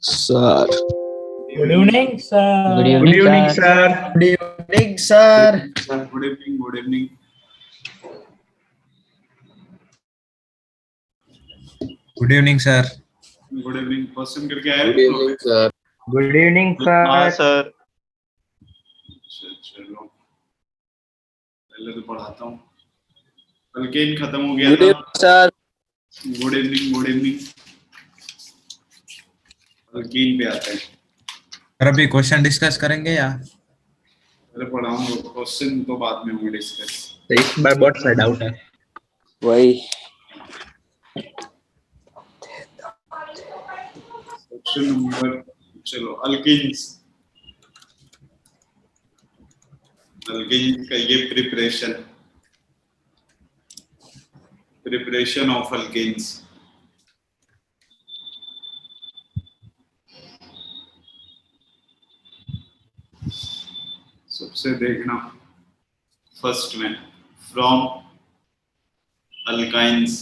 Sir. Good evening, sir. Good Good evening, evening, sir. sir. Good evening, sir. Good evening. Good evening. Good evening, sir. Good evening. Question करके आए Good evening, sir. Good evening, हाँ sir. Sir. चलो पहले तो पढ़ाता हूँ। Alkane खत्म हो गया Good था। evening, sir. Good evening. Good evening. Alkane पे आते हैं। सर अभी क्वेश्चन डिस्कस करेंगे या पहले पढ़ाऊंगा, क्वेश्चन तो बाद में होंगे डिस्कस। तो इस बार बहुत सा डाउट है। वही क्वेश्चन नंबर, चलो अल्केन्स। अल्केन्स का ये प्रिपरेशन ऑफ अल्केन्स। सबसे देखना फर्स्ट में फ्रॉम अल्काइंस।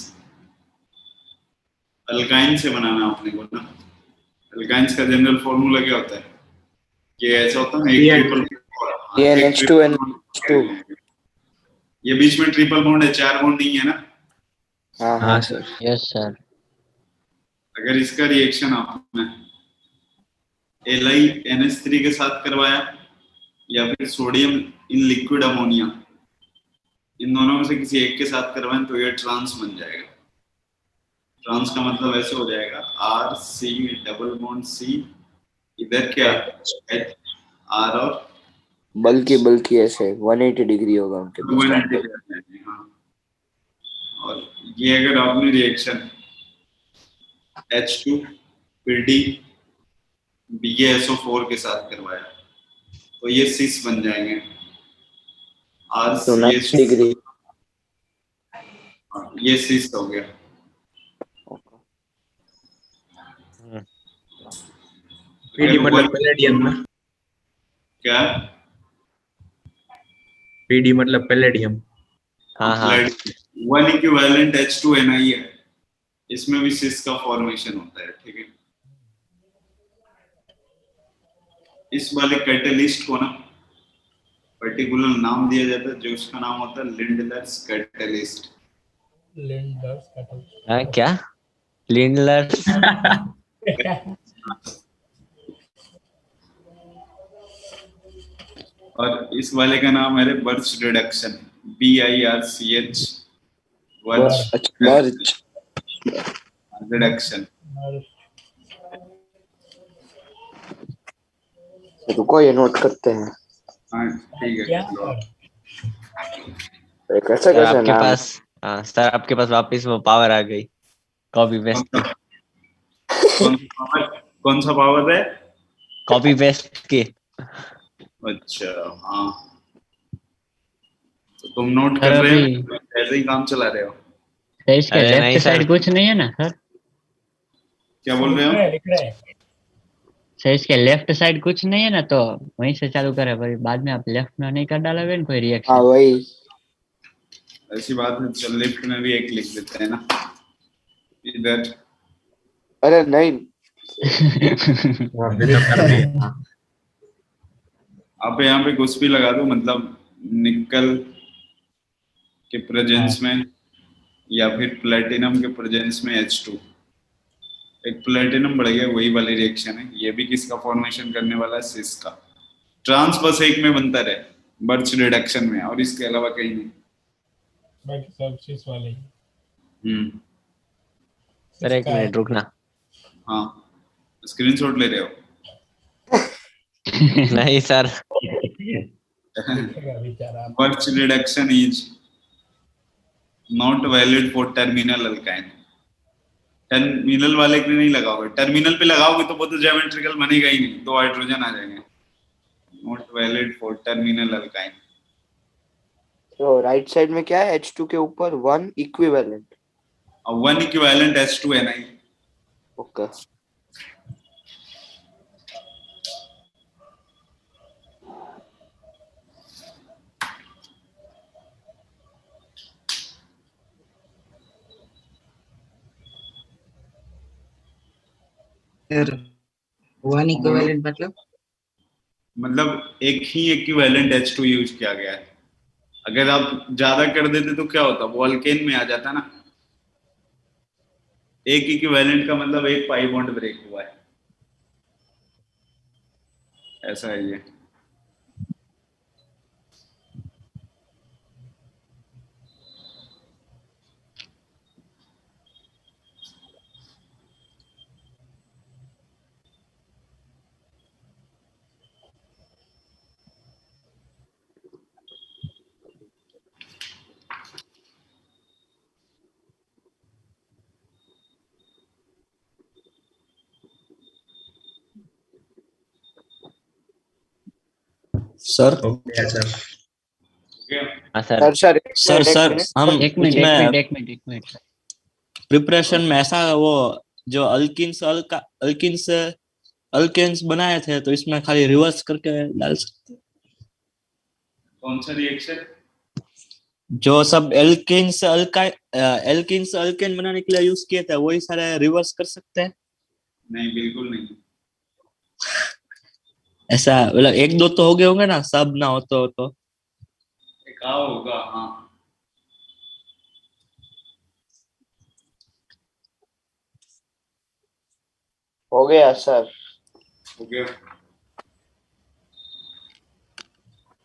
अल्काइन से बनाना अपने को ना। अल्काइंस का जनरल फॉर्मूला क्या होता है? ये ऐसा होता है ना, एक ट्रिपल NH2 ये बीच में ट्रिपल बॉन्ड है, 4 बॉन्ड नहीं है ना। हाँ सर। Yes, sir. अगर इसका रिएक्शन आपने Li NH3 के साथ करवाया या फिर सोडियम इन लिक्विड अमोनिया, इन दोनों में से किसी एक के साथ करवाएं तो ये ट्रांस बन जाएगा। ट्रांस का मतलब ऐसे हो जाएगा RC डबल बॉन्ड C, इधर क्या R और बल्कि ऐसे 180 डिग्री होगा उनके बीच में। 180 पे आ जाएंगे, हाँ। और ये अगर आपने रिएक्शन H2 फिर D BaSO4 के साथ करवाया तो ये सिस बन जाएंगे तो 90 डिग्री। ये सिस हो गया। पीडी मतलब पैलेडियम ना। क्या? पीडी मतलब पैलेडियम। हाँ। 1 इक्विवेलेंट H2Ni है, इसमें भी सिस का फॉर्मेशन होता है, ठीक है। इस वाले कैटलिस्ट को ना पर्टिकुलर नाम दिया जाता है, जो उसका नाम होता है लिंडलर्स कैटलिस्ट। Linders catalyst. हाँ क्या? Lindlers. और इस वाले का नाम है birch reduction, BIRCH birch reduction. रुको ये नोट करते हैं। हाँ ठीक है। क्या चलो। कैसे सर कैसे आपके नाम? पास, हाँ सर आपके पास वापस वो पावर आ गई कॉपी पेस्ट की। कौन सा पावर है? कॉपी पेस्ट की। अच्छा हाँ, तो तुम नोट सर कर रहे अभी हो, ऐसे ही काम चला रहे हो। सर इसके अरे नहीं लेफ्ट सर। साइड कुछ नहीं है ना सर? क्या बोल रहे हो? लिख रहे हैं। सर इसके लेफ्ट साइड कुछ नहीं है ना, तो वहीं से चालू करे, भाई बाद में आप लेफ्ट में नहीं कर डालोगे ना कोई हाँ रिएक्शन। वही। ऐसी बात है, चल लेफ्ट में भी एक लिख देते हैं ना इधर। अरे नहीं, अभी तो कर दिया। आप यहाँ पे कुछ भी लगा दो, मतलब निकल के प्रेजेंस में या फिर प्लेटिनम के प्रेजेंस में H2, एक प्लेटिनम बढ़ गया, वही वाली रिएक्शन है। ये भी किसका फॉर्मेशन करने वाला है? सिस का। ट्रांस बस एक में बनता रहे, बर्च रिडक्शन में, और इसके अलावा कहीं नहीं। बाकी सब चीज वाले ही। सर एक मिनट रुकना। हाँ, स्क्रीनशॉट ले रहे हो? नहीं सर। लिखेगा बेचारा। Birch reduction is not valid for terminal alkyne. Terminal वाले के नहीं लगाओगे, टर्मिनल पे लगाओगे तो वो तो ज्योमेट्रिकल बनेगा ही नहीं, 2 हाइड्रोजन आ जाएंगे। Not valid for terminal alkyne. तो राइट साइड में क्या है? H2 के ऊपर 1 equivalent. 1 equivalent H2Ni। Okay. One equivalent मतलब एक ही इक्विवेलेंट H2 यूज किया गया है। अगर आप ज्यादा कर देते तो क्या होता, वो अल्केन में आ जाता ना। एक इक्विवेलेंट का मतलब एक पाई बॉन्ड ब्रेक हुआ है, ऐसा है ये। Sir okay sir. ओके, हाँ sir. Sir sir sir sir हम एक मिनट उसमें एक मिनट प्रिपरेशन में ऐसा वो जो अल्किन्स अल्केन्स बनाए थे, तो इसमें खाली रिवर्स करके डाल सकते हैं? कौन सा रिएक्शन? जो सब एल्किन्स अल्केन बनाने के लिए यूज किए थे, वही सारे रिवर्स कर सकते हैं? नहीं, बिल्कुल नहीं। ऐसा मतलब एक दो तो हो गए होंगे ना, सब ना हो तो एक होगा, हाँ। हो गया सर। ओके,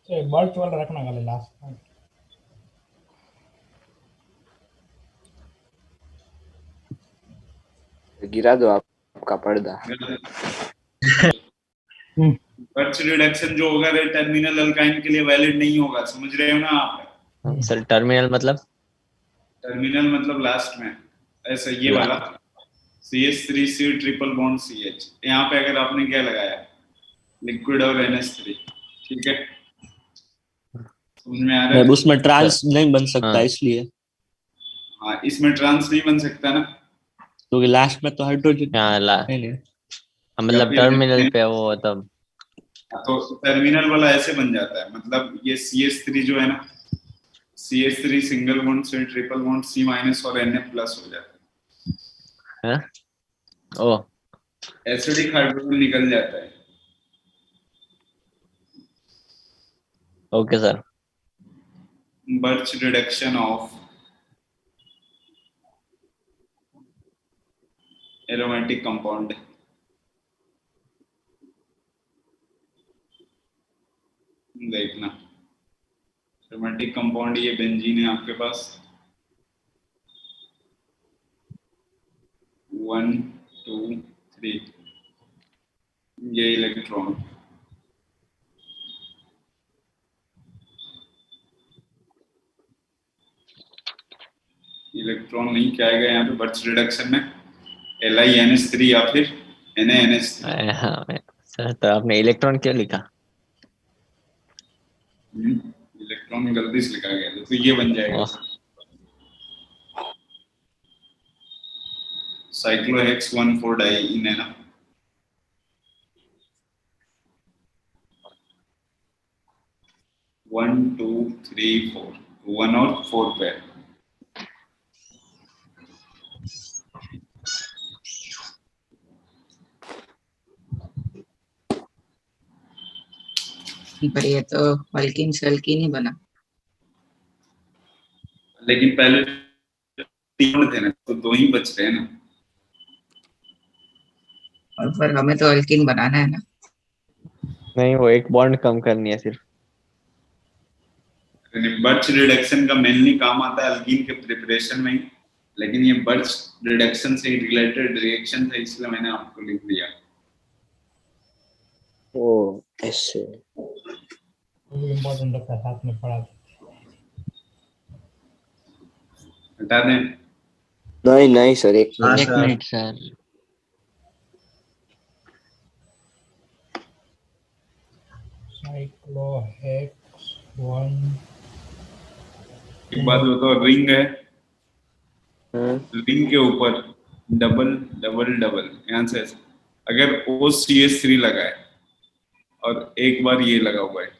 तो बर्च वाला रखना वाले लास्ट में। गिरा दो आपका पर्दा। बर्च रिडक्शन जो होगा रे टर्मिनल अल्काइन के लिए वैलिड नहीं होगा, समझ रहे हो ना आप? सर टर्मिनल मतलब? टर्मिनल मतलब लास्ट में, ऐसा ये वाला CH3C ट्रिपल बॉन्ड CH, यहाँ पे अगर आपने क्या लगाया, लिक्विड और NH3, ठीक है, समझ में आ रहा है? उसमें ट्रांस नहीं बन सकता, हाँ। इसलिए। हाँ, इसमें ट्रांस नहीं बन सकता ना, क्योंकि लास्ट में तो हाइड्रोजन नहीं। मतलब टर्मिनल पे वो तब। तो टर्मिनल वाला ऐसे बन जाता है, मतलब ये CH3 जो है ना, CH3 सिंगल बॉन्ड से ट्रिपल बॉन्ड C माइनस और Na प्लस हो जाता है। ओ, एसिडिक हाइड्रोजन निकल जाता है। Okay sir. Birch reduction of aromatic compound, देखना एरोमेटिक कंपाउंड, ये बेंजीन है आपके पास, 1 2 3, ये इलेक्ट्रॉन, इलेक्ट्रॉन नहीं, क्या आएगा यहाँ पे बर्च रिडक्शन में, LiNH3 या फिर NaNH3। हाँ सर, तो आपने इलेक्ट्रॉन क्यों लिखा? इलेक्ट्रॉन गलती से लिखा गया था, तो ये बन जाएगा साइक्लोहेक्स 1,4 डाई है ना। वन टू थ्री फोर, 1 और 4 पे पर ये तो अल्किन ही बना। लेकिन पहले 3 थे ना, तो 2 ही बच रहे हैं ना। और पर हमें तो अल्किन बनाना है ना। नहीं, वो एक बॉन्ड कम करनी है सिर्फ। बर्च रिडक्शन का मेनली काम आता है अल्कीन के प्रिपरेशन में ही, लेकिन ये बर्च रिडक्शन से रिलेटेड रिएक्शन था, इसलिए मैंने आपको लिख दिया। ओ ऐसे वो इम्पोर्टेंट है, साथ में पढ़ा। हटा दें? नहीं सर, एक मिनट सर। साइक्लोहेक्स 1, एक बात बताओ, रिंग है, रिंग के ऊपर डबल डबल डबल, यहाँ से अगर OCH3 लगा है और एक बार ये लगा हुआ है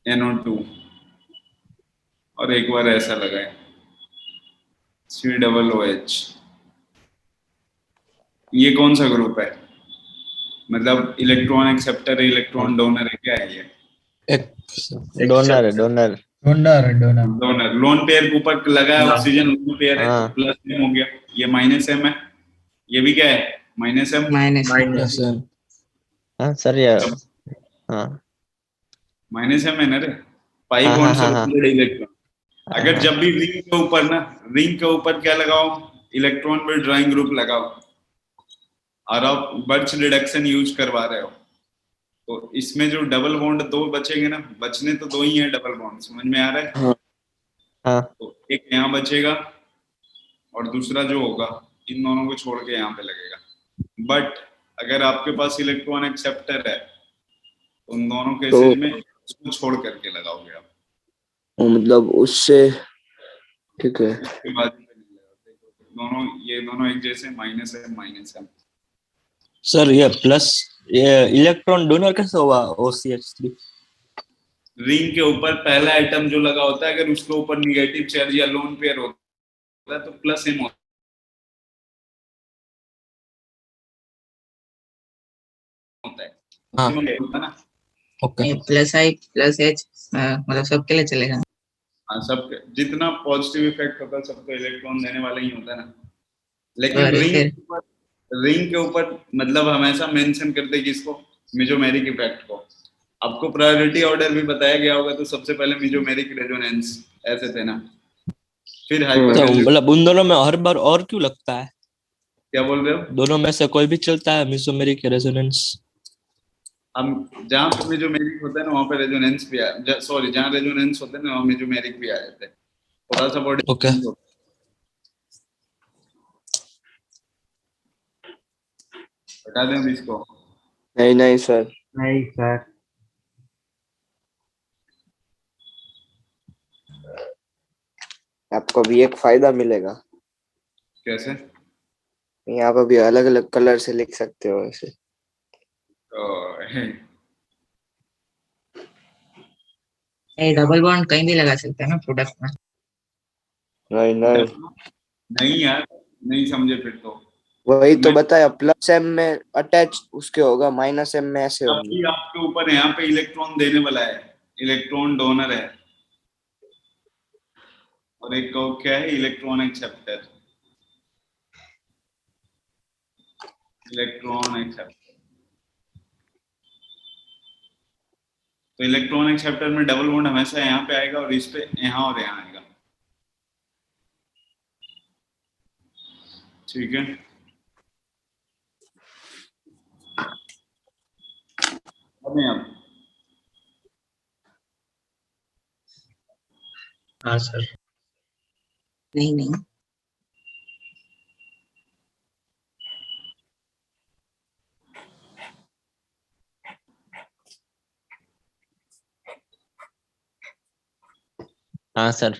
NO2 और एक बार ऐसा लगा है COOH, ये कौन सा ग्रुप है? मतलब इलेक्ट्रॉन एक्सेप्टर, इलेक्ट्रॉन डोनर है, क्या है ये? एक डोनर है, donor. Donor donor donor. Lone pair के ऊपर लगा है ऑक्सीजन, लोन पेयर है, हाँ। प्लस एम हो गया। ये माइनस एम है, ये भी क्या है? Minus M. Minus minus M. हाँ सर, ये हाँ माइनस एम है ना रे, पाई हाँ बॉन्ड हाँ हाँ सराउंडेड इलेक्ट्रॉन। अगर जब भी रिंग के ऊपर ना, रिंग के ऊपर क्या लगाओ? इलेक्ट्रॉन विड्रॉइंग ग्रुप लगाओ, और आप बर्च रिडक्शन यूज करवा रहे हो, तो इसमें जो डबल बॉन्ड दो बचेंगे ना, बचने तो दो ही है डबल बॉन्ड, समझ में आ रहा है? हाँ। हाँ तो एक यहाँ बचेगा और दूसरा जो होगा इन दोनों को छोड़ के यहाँ पे लगेगा। बट अगर आपके पास इलेक्ट्रॉन एक्सेप्टर है तो उन दोनों केसेस में उसको छोड़ करके लगाओगे आप। मतलब उससे ठीक है। उसके बाद दोनों, ये दोनों एक जैसे, माइनस है माइनस है। सर ये प्लस, ये इलेक्ट्रॉन डोनर कैसे हुआ OCH3? रिंग के ऊपर पहला आइटम जो लगा होता है, अगर उसके ऊपर निगेटिव चार्ज या लोन पेयर होता है तो प्लस एम होता है। हाँ। होता है ना। ओके। प्लस आई प्लस एच मतलब सबके लिए चलेगा। हाँ, सब जितना पॉजिटिव इफेक्ट होता है सबको इलेक्ट्रॉन देने वाला ही होता है ना। लेकिन अरे फिर रिंग के ऊपर मतलब हमेशा मेंशन करते किसको? मेजोमेरिक इफेक्ट को। आपको प्रायोरिटी ऑर्डर भी बताया गया होगा, तो सबसे पहले मेजोमेरिक रेजोनेंस ऐसे थे ना, फिर तो हाइपर। मतलब उन दोनों में हर बार और क्यों लगता है? क्या बोल रहे हो? दोनों में से कोई भी चलता है, मेसोमेरिक या रेजोनेंस? हम जहाँ पे मेजोमेरिक होता है ना वहाँ पे रेजोनेंस भी आ, सॉरी, जहाँ रेजोनेंस होता है ना वहाँ मेजोमेरिक भी आ जाते हैं। थोड़ा सा बॉडी ओके। बता दें अभी इसको। नहीं नहीं सर, नहीं सर। आपको भी एक फायदा मिलेगा। कैसे? यहाँ पर भी अलग अलग कलर से लिख सकते हो ऐसे। डबल बॉन्ड कहीं भी लगा सकते हैं ना प्रोडक्ट में। नहीं नहीं, नहीं यार, नहीं समझे फिर तो। वही तो बताया, प्लस एम में अटैच उसके होगा, माइनस एम में ऐसे होगी। अभी आपके ऊपर यहाँ पे इलेक्ट्रॉन देने वाला है, इलेक्ट्रॉन डोनर है, और एक को क्या है? Electron acceptor. इलेक्ट्रॉन एक्सेप्टर, तो इलेक्ट्रॉन एक्सेप्टर में डबल बॉन्ड हमेशा यहाँ पे आएगा और इस पे यहाँ और यहाँ आएगा। ठीक है। अब यहाँ हाँ सर। नहीं नहीं हाँ सर।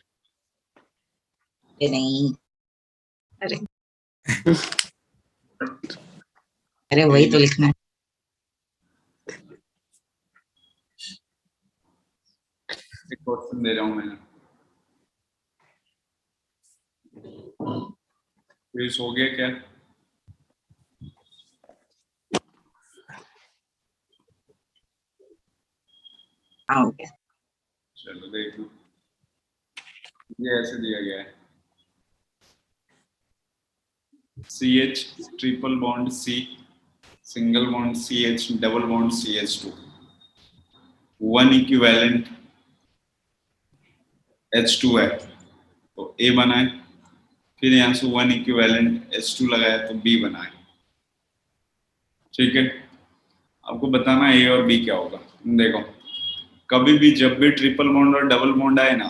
ये नहीं। अरे अरे वही तो लिखना है। एक क्वेश्चन दे रहा हूँ मैं, क्विज हो गया क्या? हाँ हो गया। चलो देख लो, ये ऐसे दिया गया है, CH triple bond C, single bond CH, double bond CH2, 1 equivalent H2 है तो A बना है, फिर यहाँ से 1 इक्विवेलेंट H2 लगाया तो B बना है। ठीक है, आपको बताना A और B क्या होगा। देखो, कभी भी जब भी ट्रिपल बॉन्ड और डबल बॉन्ड आए ना,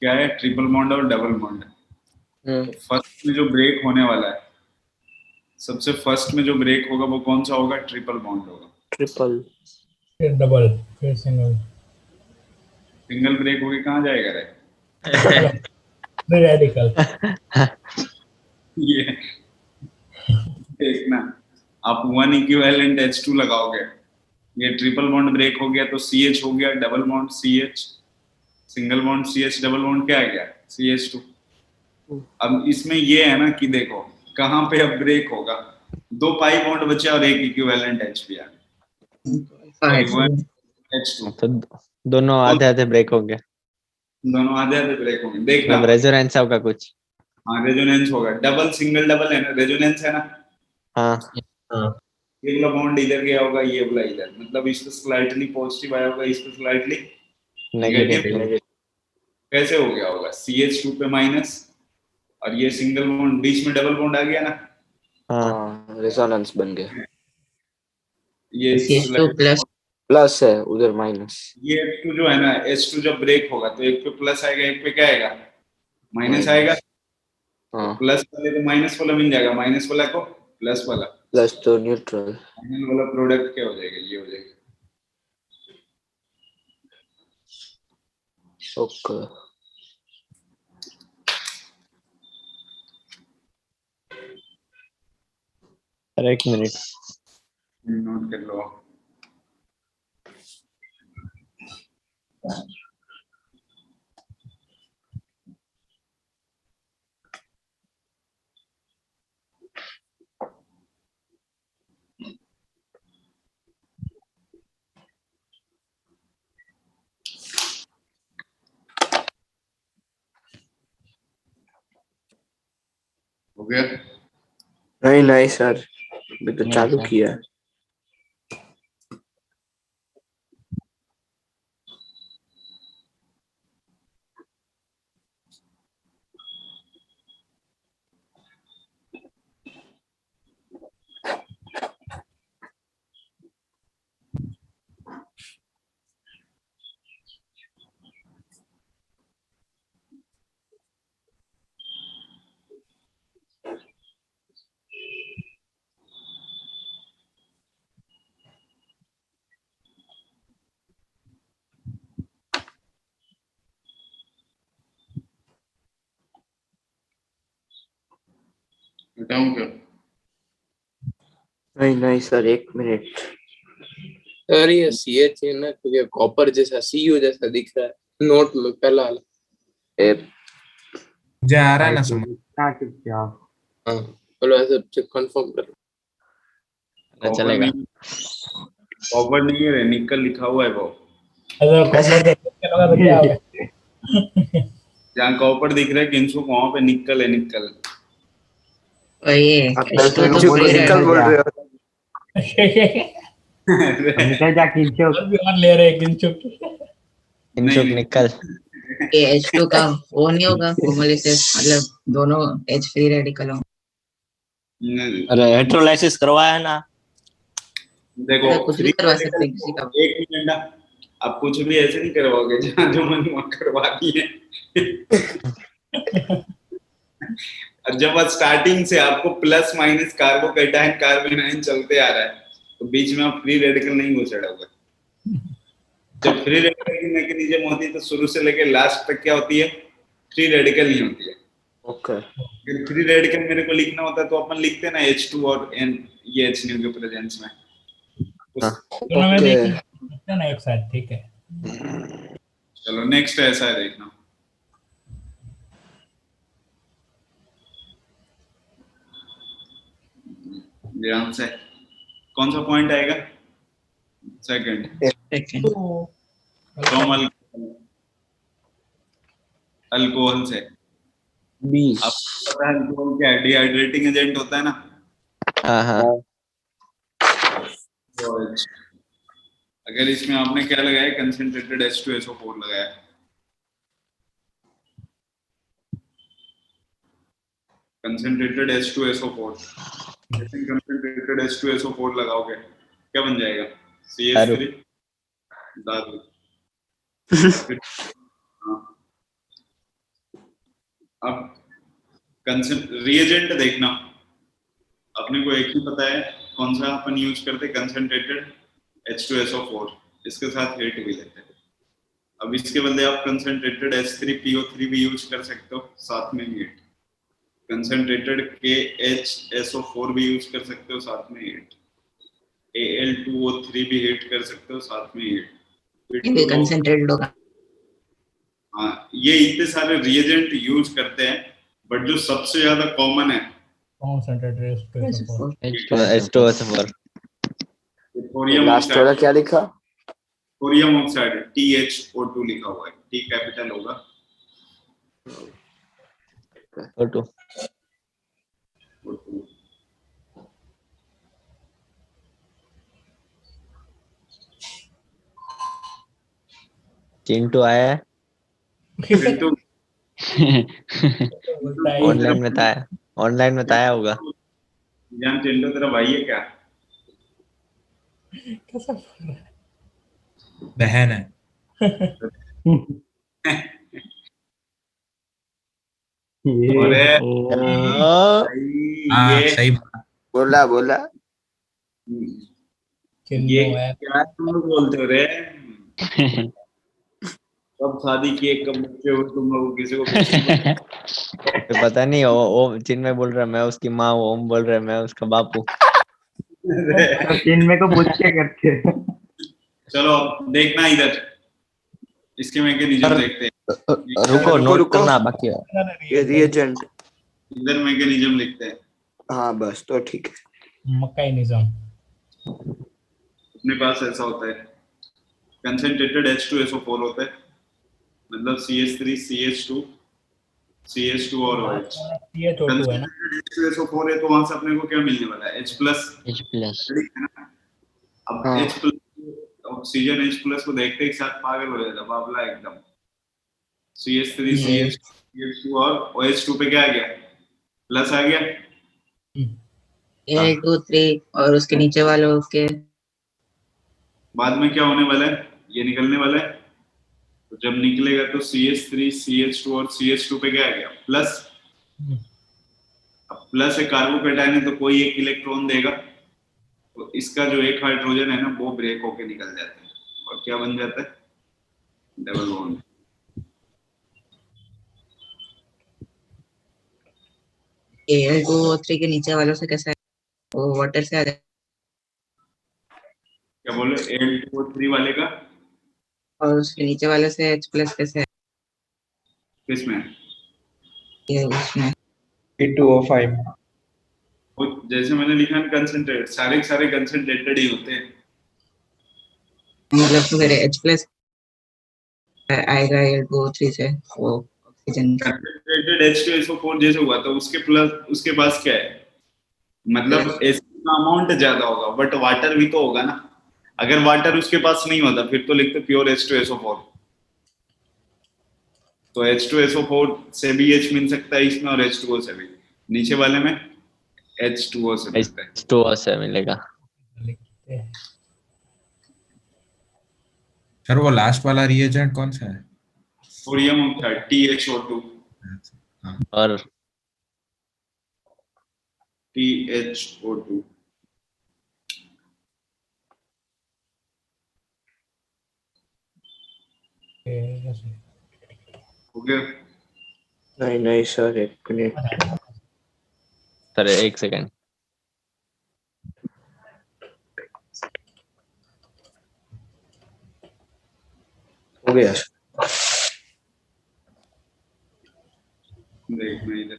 क्या है? ट्रिपल बॉन्ड और डबल बॉन्ड। तो फर्स्ट में जो ब्रेक होने वाला है, सबसे फर्स्ट में जो ब्रेक होगा वो कौन सा होगा? ट्रिपल बॉन्ड होगा। ट्रिपल, फिर डबल, फिर सिंगल। सिंगल ब्रेक होके कहाँ जाएगा रे? Free radical. ये देखना, आप 1 इक्विवेलेंट H2 लगाओगे, ये ट्रिपल बॉन्ड ब्रेक हो गया तो CH हो गया, double bond CH, single bond CH, double bond क्या आ गया? CH2। अब इसमें ये है ना कि देखो कहाँ पे अब ब्रेक होगा, 2 पाई बॉन्ड बचे और एक इक्विवेलेंट H भी आ गया। H2 तो दोनों आधे आधे ब्रेक होंगे, दोनों आधे आधे ब्रेक होंगे। देखना मतलब रेजोनेंस होगा कुछ। हाँ रेजोनेंस होगा, डबल सिंगल डबल है ना, रेजोनेंस है ना। हाँ ये वाला बॉन्ड इधर गया होगा, ये वाला इधर, मतलब इस पे स्लाइटली पॉजिटिव आया होगा, इस पे स्लाइटली नेगेटिव। नेगेटिव। कैसे हो गया होगा? CH2 पे माइनस और ये सिंगल बॉन्ड, बीच में डबल बॉन्ड आ गया ना। हाँ रेजोनेंस बन गया। ये CH2 प्लस प्लस है, उधर माइनस। ये H2 जो है ना, H2 जब ब्रेक होगा तो एक पे प्लस आएगा, एक पे क्या आएगा? माइनस आएगा। हाँ प्लस वाले को माइनस वाला मिल जाएगा, माइनस वाला को प्लस वाला, प्लस तो न्यूट्रल। फाइनल वाला प्रोडक्ट क्या हो जाएगा? ये हो जाएगा। ओके अरे एक मिनट, नोट कर लो। हो गया? नहीं नहीं सर, अभी तो चालू किया है। बताऊं क्या? नहीं नहीं सर, एक मिनट। अरे ये CH है ना, तो ये कॉपर जैसा CU जैसा दिख रहा है नोट में पहला वाला। मुझे आ रहा है ना समझ। हाँ बोलो, ऐसे कंफर्म कर। चलेगा। कॉपर नहीं है, निकल लिखा हुआ है वो। जहाँ कॉपर दिख रहा है किंसुक, वहां पे निकल है, निकल। और ये किंचुक को निकल बोल रहे हो? ले रहे किंचुक। किंचुक निकल। ये H2 का वो नहीं होगा होमोलिसिस, मतलब दोनों H फ्री रेडिकल हों। अरे हेटेरोलाइसिस करवाया ना। देखो कुछ भी करवा सकते हैं किसी का। एक मिनट ना, आप कुछ भी ऐसे नहीं करवाओगे, जहाँ जो मन वहाँ करवा दिए। और जब स्टार्टिंग से आपको प्लस माइनस कार्बोकैटायन कार्बोनाइन चलते आ रहा है, तो बीच में आप फ्री रेडिकल नहीं हो चढ़ोगे। जब फ्री रेडिकल की मैकेनिज्म होती है तो शुरू से लेकर लास्ट तक क्या होती है? फ्री रेडिकल ही होती है। ओके। अगर फ्री रेडिकल मेरे को लिखना होता है तो अपन लिखते ना H2 और N, ये H न्यू के प्रेजेंस में। दोनों में देखते ना एक साथ, ठीक है। चलो नेक्स्ट ऐसा है, देखना। ध्यान से, कौन सा पॉइंट आएगा? सेकंड। फ्रॉम अल्कोहल से। 20। आपको पता है अल्कोहल क्या है? डिहाइड्रेटिंग एजेंट होता है ना। हाँ हाँ। अगर इसमें आपने क्या लगाया? कंसंट्रेटेड H2SO4 लगाया। कंसंट्रेटेड H2SO4, कंसंट्रेटेड H2SO4 लगाओगे क्या बन जाएगा? CH3 दारू। अब रिएजेंट देखना, अपने को एक ही पता है कौन सा अपन यूज करते, कंसंट्रेटेड H2SO4, इसके साथ हीट भी लेते हैं। अब इसके बदले आप कंसंट्रेटेड H3PO3 भी यूज कर सकते हो, साथ में हीट। कंसंट्रेटेड KHSO4 भी यूज कर सकते हो, साथ में हीट। Al2O3 भी हीट कर सकते हो, साथ में हीट। ये कंसंट्रेटेड होगा। हाँ, ये इतने सारे रिएजेंट यूज करते हैं, बट जो सबसे ज्यादा कॉमन है concentrate H2SO4 H2SO4 thorium last वाला क्या लिखा? थोरियम ऑक्साइड THO2 लिखा हुआ है, T कैपिटल होगा। O2 O2 चिंटू आया है चिंटू बोलता है ऑनलाइन में तो आया होगा। जान चिंटू तेरा भाई है क्या? कैसा बोल रहा है? बहन है। अरे हाँ ये सही बात। बोला बोला। चिन्नो ये है। क्या तुम लोग बोलते हो रे? कब शादी किए, कब बच्चे हो तुम लोग? किसी को तो पता नहीं, वो चिन्मय बोल रहा है मैं उसकी माँ, ओम बोल रहा है मैं उसका बापू। चिन्मय को पूछ के करते। चलो देखना इधर, इसके मैकेनिज्म देखते हैं। रुको नोट रुको। करना बाकी है। ये रिएजेंट। इधर मैकेनिज्म लिखते हैं। हाँ बस तो ठीक है। मैकेनिज्म अपने पास ऐसा होता है, कंसंट्रेटेड H2SO4 होता है, मतलब CH3 CH2 CH2 और OH। CH2 है ना? H2SO4 है तो वहां से अपने को क्या मिलने वाला है? H+। H+ अब हाँ। H+ ऑक्सीजन H+ को देखते ही साथ पागल हो जाता बाबला एकदम। CH3 CH2 और OH2 पे क्या आ गया? प्लस आ गया। Al2 3 और उसके नीचे वालों के बाद में क्या होने वाला है? ये निकलने वाला है। तो जब निकलेगा तो CH3 CH2 और CH2 पे क्या आ गया? प्लस। अब प्लस है कार्बोकेटायन है तो कोई एक इलेक्ट्रॉन देगा, तो इसका जो एक हाइड्रोजन है ना वो ब्रेक होके निकल जाता है और क्या बन जाता है? Double bond. Al2O3 के नीचे वालों से कैसा है? वो वाटर से आ जाए क्या बोले? Al2O3 वाले का और उसके नीचे वाले से H+ कैसे है? किसमें? ये उसमें P2O5 वो जैसे मैंने लिखा है कंसंट्रेट, सारे कंसंट्रेटेड ही होते हैं। मतलब तो मेरे H+ आएगा Al2O3 से वो ऑक्सीजन कंसंट्रेटेड H2SO4 जैसे हुआ तो उसके प्लस उसके पास क्या है? मतलब एसिड का अमाउंट ज्यादा होगा बट वाटर भी तो होगा ना। अगर वाटर उसके पास नहीं होता फिर तो लिखते प्योर H2SO4। तो H2SO4 से भी H मिल सकता है इसमें और H2O से भी। नीचे वाले में H2O से मिलता है। H2O से मिलेगा। लिखते हैं। सर वो लास्ट वाला रिएजेंट कौन सा है? थोरियम ऑक्साइड THO2 और THO2 ऐसे। हो गया। नहीं सर, एक मिनट। सर एक सेकंड। हो गया। देखना इधर।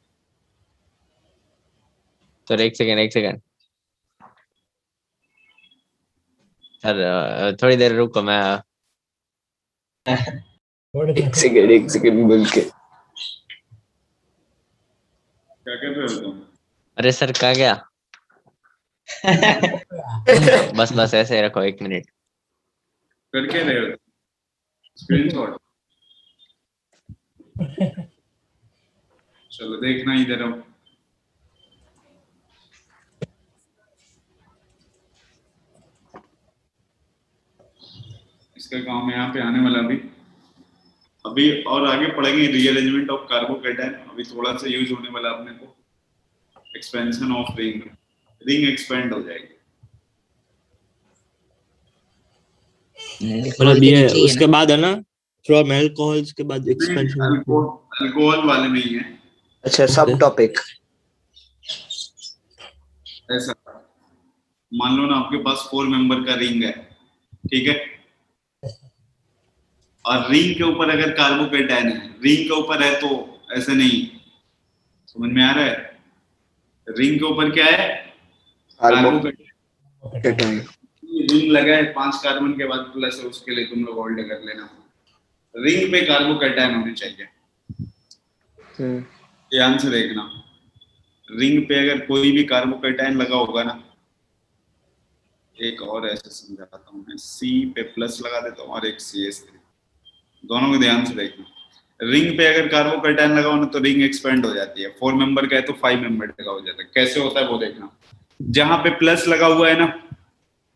सर एक सेकंड सर, थोड़ी देर रुको मैं। एक सेकंड बोल के। क्या कर रहे हो तुम? अरे सर कहाँ गया? बस ऐसे ही रखो, 1 मिनट। कर क्या रहे हो? स्क्रीनशॉट। चलो देखना इधर आओ। इसका काम यहाँ पे आने वाला अभी और आगे पढ़ेंगे रीअरेंजमेंट ऑफ कार्बोकेटायन। अभी थोड़ा सा यूज होने वाला अपने को एक्सपेंशन ऑफ रिंग एक्सपेंड हो जाएगी। मतलब ये उसके बाद है ना, फ्रॉम अल्कोहल्स के बाद एक्सपेंशन अल्कोहल वाले में ही है। अच्छा, सब टॉपिक ऐसा मान लो ना आपके पास 4 मेंबर का रिंग है, ठीक है, और रिंग के ऊपर अगर कार्बोकेटायन है, रिंग के ऊपर है तो ऐसे नहीं। समझ में आ रहा है? रिंग के ऊपर क्या है? कार्बोकेटाइन। कार्बोकेटाइन। रिंग लगा है 5 कार्बन के बाद प्लस है, उसके लिए तुम लोग होल्ड कर लेना। रिंग पे कार्बोकेटाइन होने चाहिए। ध्यान से देखना, रिंग पे अगर कोई भी कार्बोकेटाइन लगा होगा ना, एक और ऐसे समझाता हूँ मैं, C पे प्लस लगा देता हूँ और एक CH3, दोनों को ध्यान से देखना। रिंग पे अगर कार्बोकेटाइन लगा हो ना तो रिंग एक्सपेंड हो जाती है। 4 मेंबर का है तो 5 मेंबर का हो जाता है। कैसे होता है वो देखना। जहां पे प्लस लगा हुआ है ना,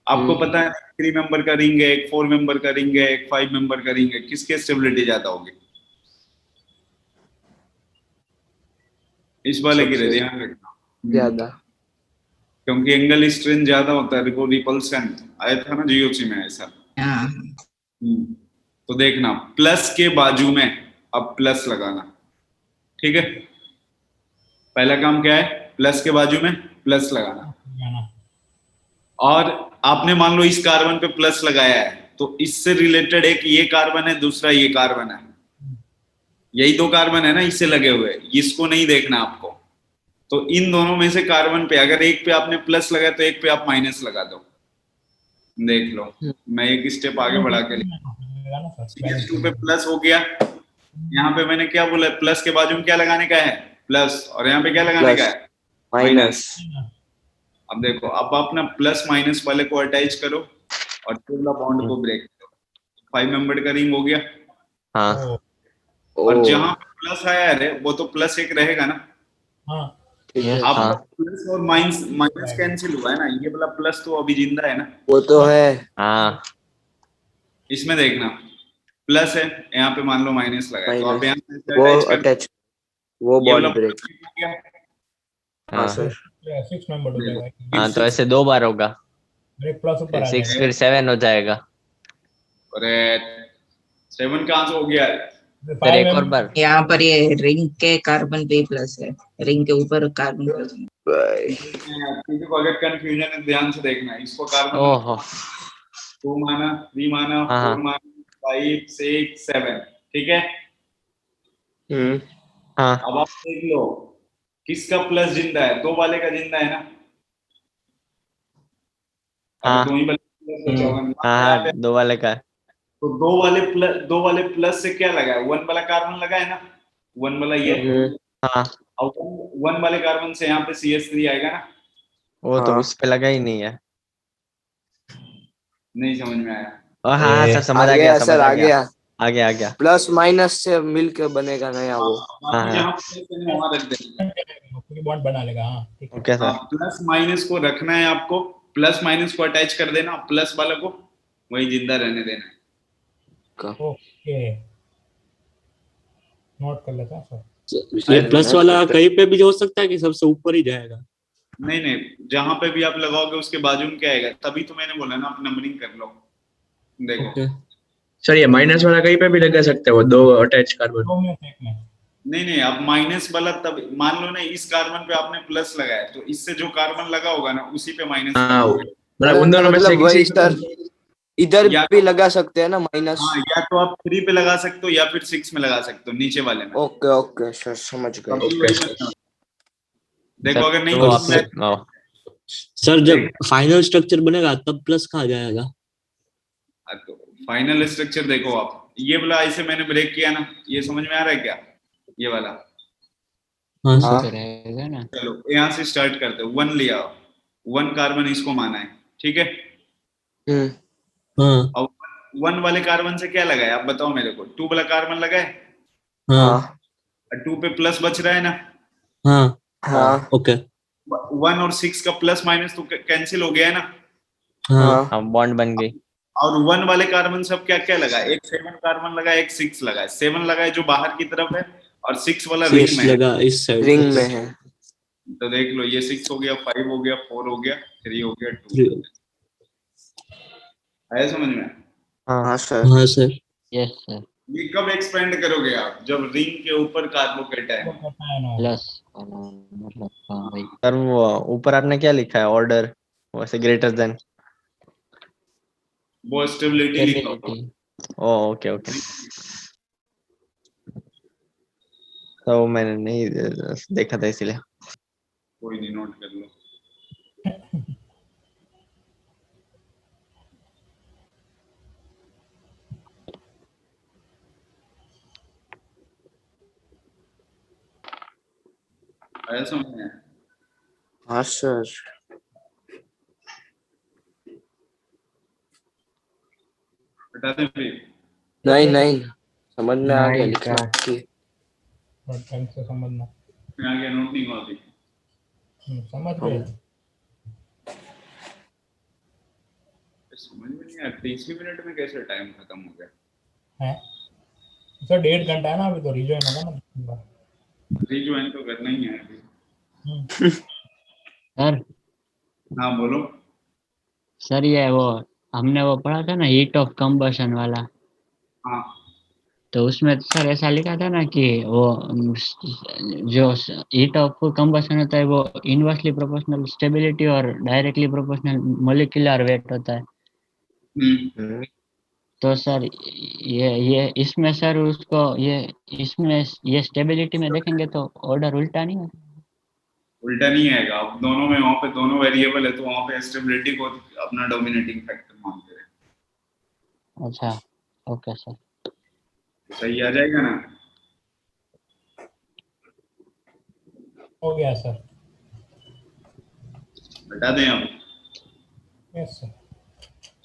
आपको पता है 3 मेंबर का रिंग है, एक 4 मेंबर का रिंग है, एक 5 मेंबर का रिंग है, किसकी स्टेबिलिटी ज्यादा होगी? इस वाले की ध्यान रखना ज्यादा, क्योंकि एंगल स्ट्रेन ज्यादा होता है। रिपल्सन आया था ना जीओसी में ऐसा। तो देखना, प्लस के बाजू में अब प्लस लगाना, ठीक है। पहला काम क्या है? प्लस के बाजू में प्लस लगाना। और आपने मान लो इस कार्बन पे प्लस लगाया है, तो इससे रिलेटेड एक ये कार्बन है, दूसरा ये कार्बन है, यही 2 कार्बन है ना इससे लगे हुए, इसको नहीं देखना आपको। तो इन दोनों में से कार्बन पे अगर एक पे आपने प्लस लगाया तो एक पे आप माइनस लगा दो। देख लो, मैं एक स्टेप आगे बढ़ा के CH2 पे प्लस हो गया। यहाँ पे मैंने क्या बोला? प्लस के बाजू में क्या लगाने का है? प्लस। और यहाँ पे क्या लगाने का है? माइनस। अब देखो, अब अपना प्लस माइनस वाले को अटैच करो और ट्रिपल बॉन्ड को ब्रेक करो। 5 मेंबर का रिंग हो गया। हाँ। और जहां प्लस आया है वो तो प्लस एक रहेगा ना। अब प्लस और माइनस कैंसिल हुआ है ना, ये वाला प्लस तो अभी जिंदा है ना। वो तो है। हाँ। इसमें देखना, प्लस है, यहाँ पे मान लो माइनस लगा है, तो आप यहाँ से वो अटैच कर, अटैच, वो बॉन्ड ब्रेक। हाँ सर 6 मेंबर हो जाएगा। हाँ, तो ऐसे 2 बार होगा। ब्रेक प्लस ऊपर आ 6 जाएगा। फिर 7 हो जाएगा। अरे 7 कहाँ से हो गया? फिर एक और बार। यहाँ पर ये रिंग के कार्बन पे प्लस है, रिंग के ऊपर कार्बन प्लस है। किसी को अगर कंफ्यूजन है ध्यान से देखना, इसको कार्बन ओहो 2 माना, 3 माना, 4 माना, 5, 6, 7, ठीक है। हाँ। अब आप देख लो किसका प्लस जिंदा है? 2 वाले का जिंदा है ना। हाँ। 2 ही वाले प्लस बचा होगा। हाँ, 2 वाले का। तो 2 वाले प्लस से क्या लगा है? 1 वाला कार्बन लगा है ना, 1 वाला ये। हाँ। और 1 वाले कार्बन से यहाँ पे CH3 आएगा ना। वो तो उस पे लगा ही नहीं है। नहीं समझ में आया? हाँ सर, समझ आ गया, समझ सर, आ गया, आ गया। प्लस माइनस से मिलकर बनेगा नया वो। जहाँ प्लस है वहाँ रख देंगे, बॉन्ड बना लेगा। हाँ ठीक है। Okay sir. प्लस माइनस को रखना है आपको, प्लस माइनस को अटैच कर देना, प्लस वाला को वही जिंदा रहने देना है। ओके, नोट कर लेता हूँ सर। ये प्लस वाला कहीं पे भी हो सकता है कि सबसे ऊपर ही जाएगा? नहीं, जहां पे भी आप लगाओगे उसके बाजू में क्या आएगा, तभी तो मैंने बोला ना आप नंबरिंग कर लो। देखो सर, ये माइनस वाला कहीं पे भी लगा सकते हो, 2 अटैच कार्बन? नहीं, आप माइनस वाला तब मान लो ना, इस कार्बन पे आपने प्लस लगाया तो इससे जो कार्बन लगा होगा ना उसी पे माइनस। मतलब उन दोनों में से वही सर, इधर भी लगा सकते हैं ना माइनस। हाँ, या तो आप 3 पे लगा सकते हो या फिर 6 में लगा सकते हो, नीचे वाले में। ओके सर, समझ गए। देखो अगर नहीं सर, जब फाइनल स्ट्रक्चर बनेगा तब प्लस कहाँ जाएगा? तो फाइनल स्ट्रक्चर देखो आप, ये वाला ऐसे मैंने ब्रेक किया ना, ये समझ में आ रहा है क्या? ये वाला हाँ रहेगा ना। चलो यहाँ से स्टार्ट करते हैं। 1 लिया, 1 कार्बन इसको माना है, ठीक है। और 1 वाले कार्बन से क्या लगा है आप बताओ मेरे को? 2 वाला कार्बन लगा है। हाँ। 2 पे प्लस बच रहा है ना। हाँ। ओके। 1 और 6 का प्लस माइनस तो कैंसिल हो गया है ना। हाँ, बॉन्ड बन गई। और 1 वाले कार्बन सब क्या क्या लगा? एक 7 कार्बन लगा, एक 6 लगा है। 7 लगा है जो बाहर की तरफ है, और 6 वाला रिंग में लगा इस साइड, रिंग में है। तो देख लो, ये 6 हो गया, 5 हो गया, 4 हो गया, 3 हो गया, 2 आया समझ में? हाँ सर। हाँ सर। Yes sir. ये कब एक्सपेंड करोगे आप? जब रिंग के ऊपर कार्बोकेटाइन प्लस मतलब। हाँ भाई सर, वो ऊपर आपने क्या लिखा है? ऑर्डर वैसे ग्रेटर देन, वो स्टेबिलिटी लिखा। ओके। तो मैंने नहीं देखा था इसलिए। कोई नहीं, नोट कर लो। आया समझ में? हाँ सर। बता दें फिर? नहीं नहीं, समझ में आ गया, नहीं लिखना सर। बाकी है। ढंग से समझना। मैं आगे नोट नहीं हुआ अभी। समझ गए। समझ में नहीं आया, 30 मिनट में कैसे टाइम खत्म हो गया? है सर, 1.5 घंटा है ना अभी, तो रिजॉइन होगा ना। रिज्वाइन तो करना ही है अभी। सर हाँ बोलो। सर ये वो हमने वो पढ़ा था ना, हीट ऑफ कंबशन वाला, हाँ तो उसमें सर ऐसा लिखा था ना कि वो जो हीट ऑफ कंबशन होता है वो इनवर्सली प्रोपोर्शनल स्टेबिलिटी और डायरेक्टली प्रोपोर्शनल मोलिकुलर वेट होता है। तो सर ये इसमें सर उसको ये इसमें ये स्टेबिलिटी में देखेंगे तो ऑर्डर उल्टा नहीं है? उल्टा नहीं आएगा, अब दोनों में, वहाँ पे दोनों वेरिएबल है तो वहाँ पे स्टेबिलिटी को अपना डोमिनेटिंग फैक्टर मानते हैं। अच्छा ओके सर। सही आ जाएगा ना? हो गया सर। बता दें अब? Yes sir.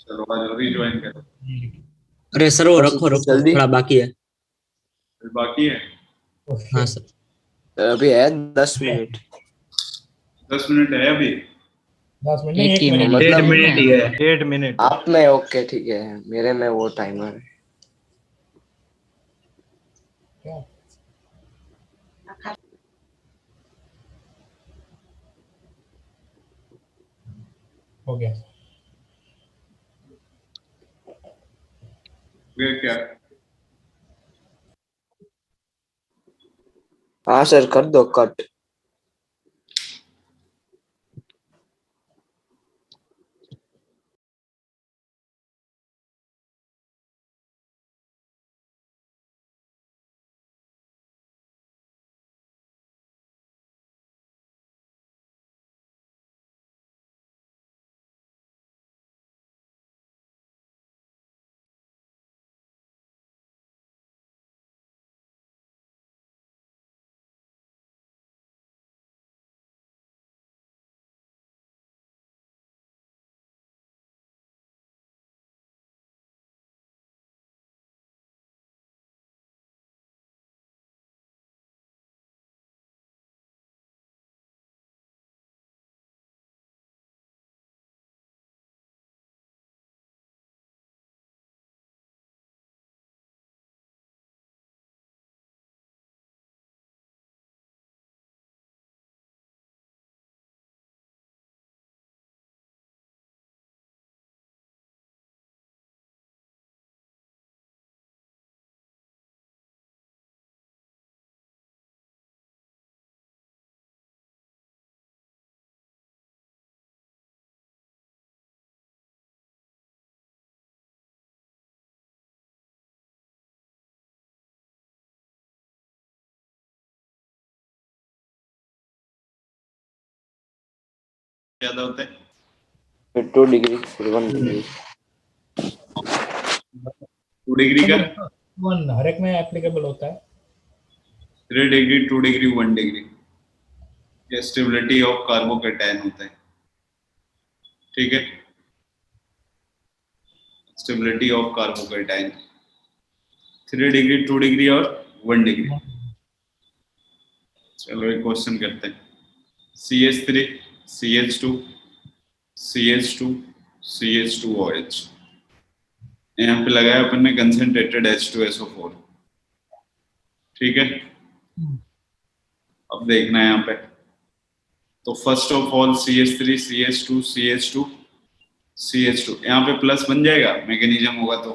चलो आज रिज्वाइन करो। अरे सर वो बस रखो रखो, जल्दी। थोड़ा बाकी है। फिर बाकी है? हाँ सर। अभी है 10 मिनट। 10 मिनट है अभी? 10 मिनट नहीं, एक 1 ही मिनट। मिनट 1.5 है मिनट ना। ही है। 1.5 मिनट। आप में ओके ठीक है, मेरे में वो टाइमर है। क्या? हो गया सर। फिर क्या? हाँ सर, कर दो कट। ज्यादा होता है? फिर 2 डिग्री, फिर 1 डिग्री। 2 डिग्री का? वन हर एक में एप्लीकेबल होता है। 3 डिग्री, 2 डिग्री, 1 डिग्री। ये स्टेबिलिटी ऑफ कार्बोकैटायन होता है। ठीक है, stability of carbocation 3 degree, 2 degree और 1 डिग्री। चलो एक क्वेश्चन करते हैं। CH3, CH2, CH2, CH2OH, यहाँ पे लगाया अपन ने कंसेंट्रेटेड H2SO4। ठीक है, अब देखना है यहाँ पे, तो first of all CH3, CH2, CH2, CH2, यहाँ पे प्लस बन जाएगा, मैग्नीशियम होगा तो।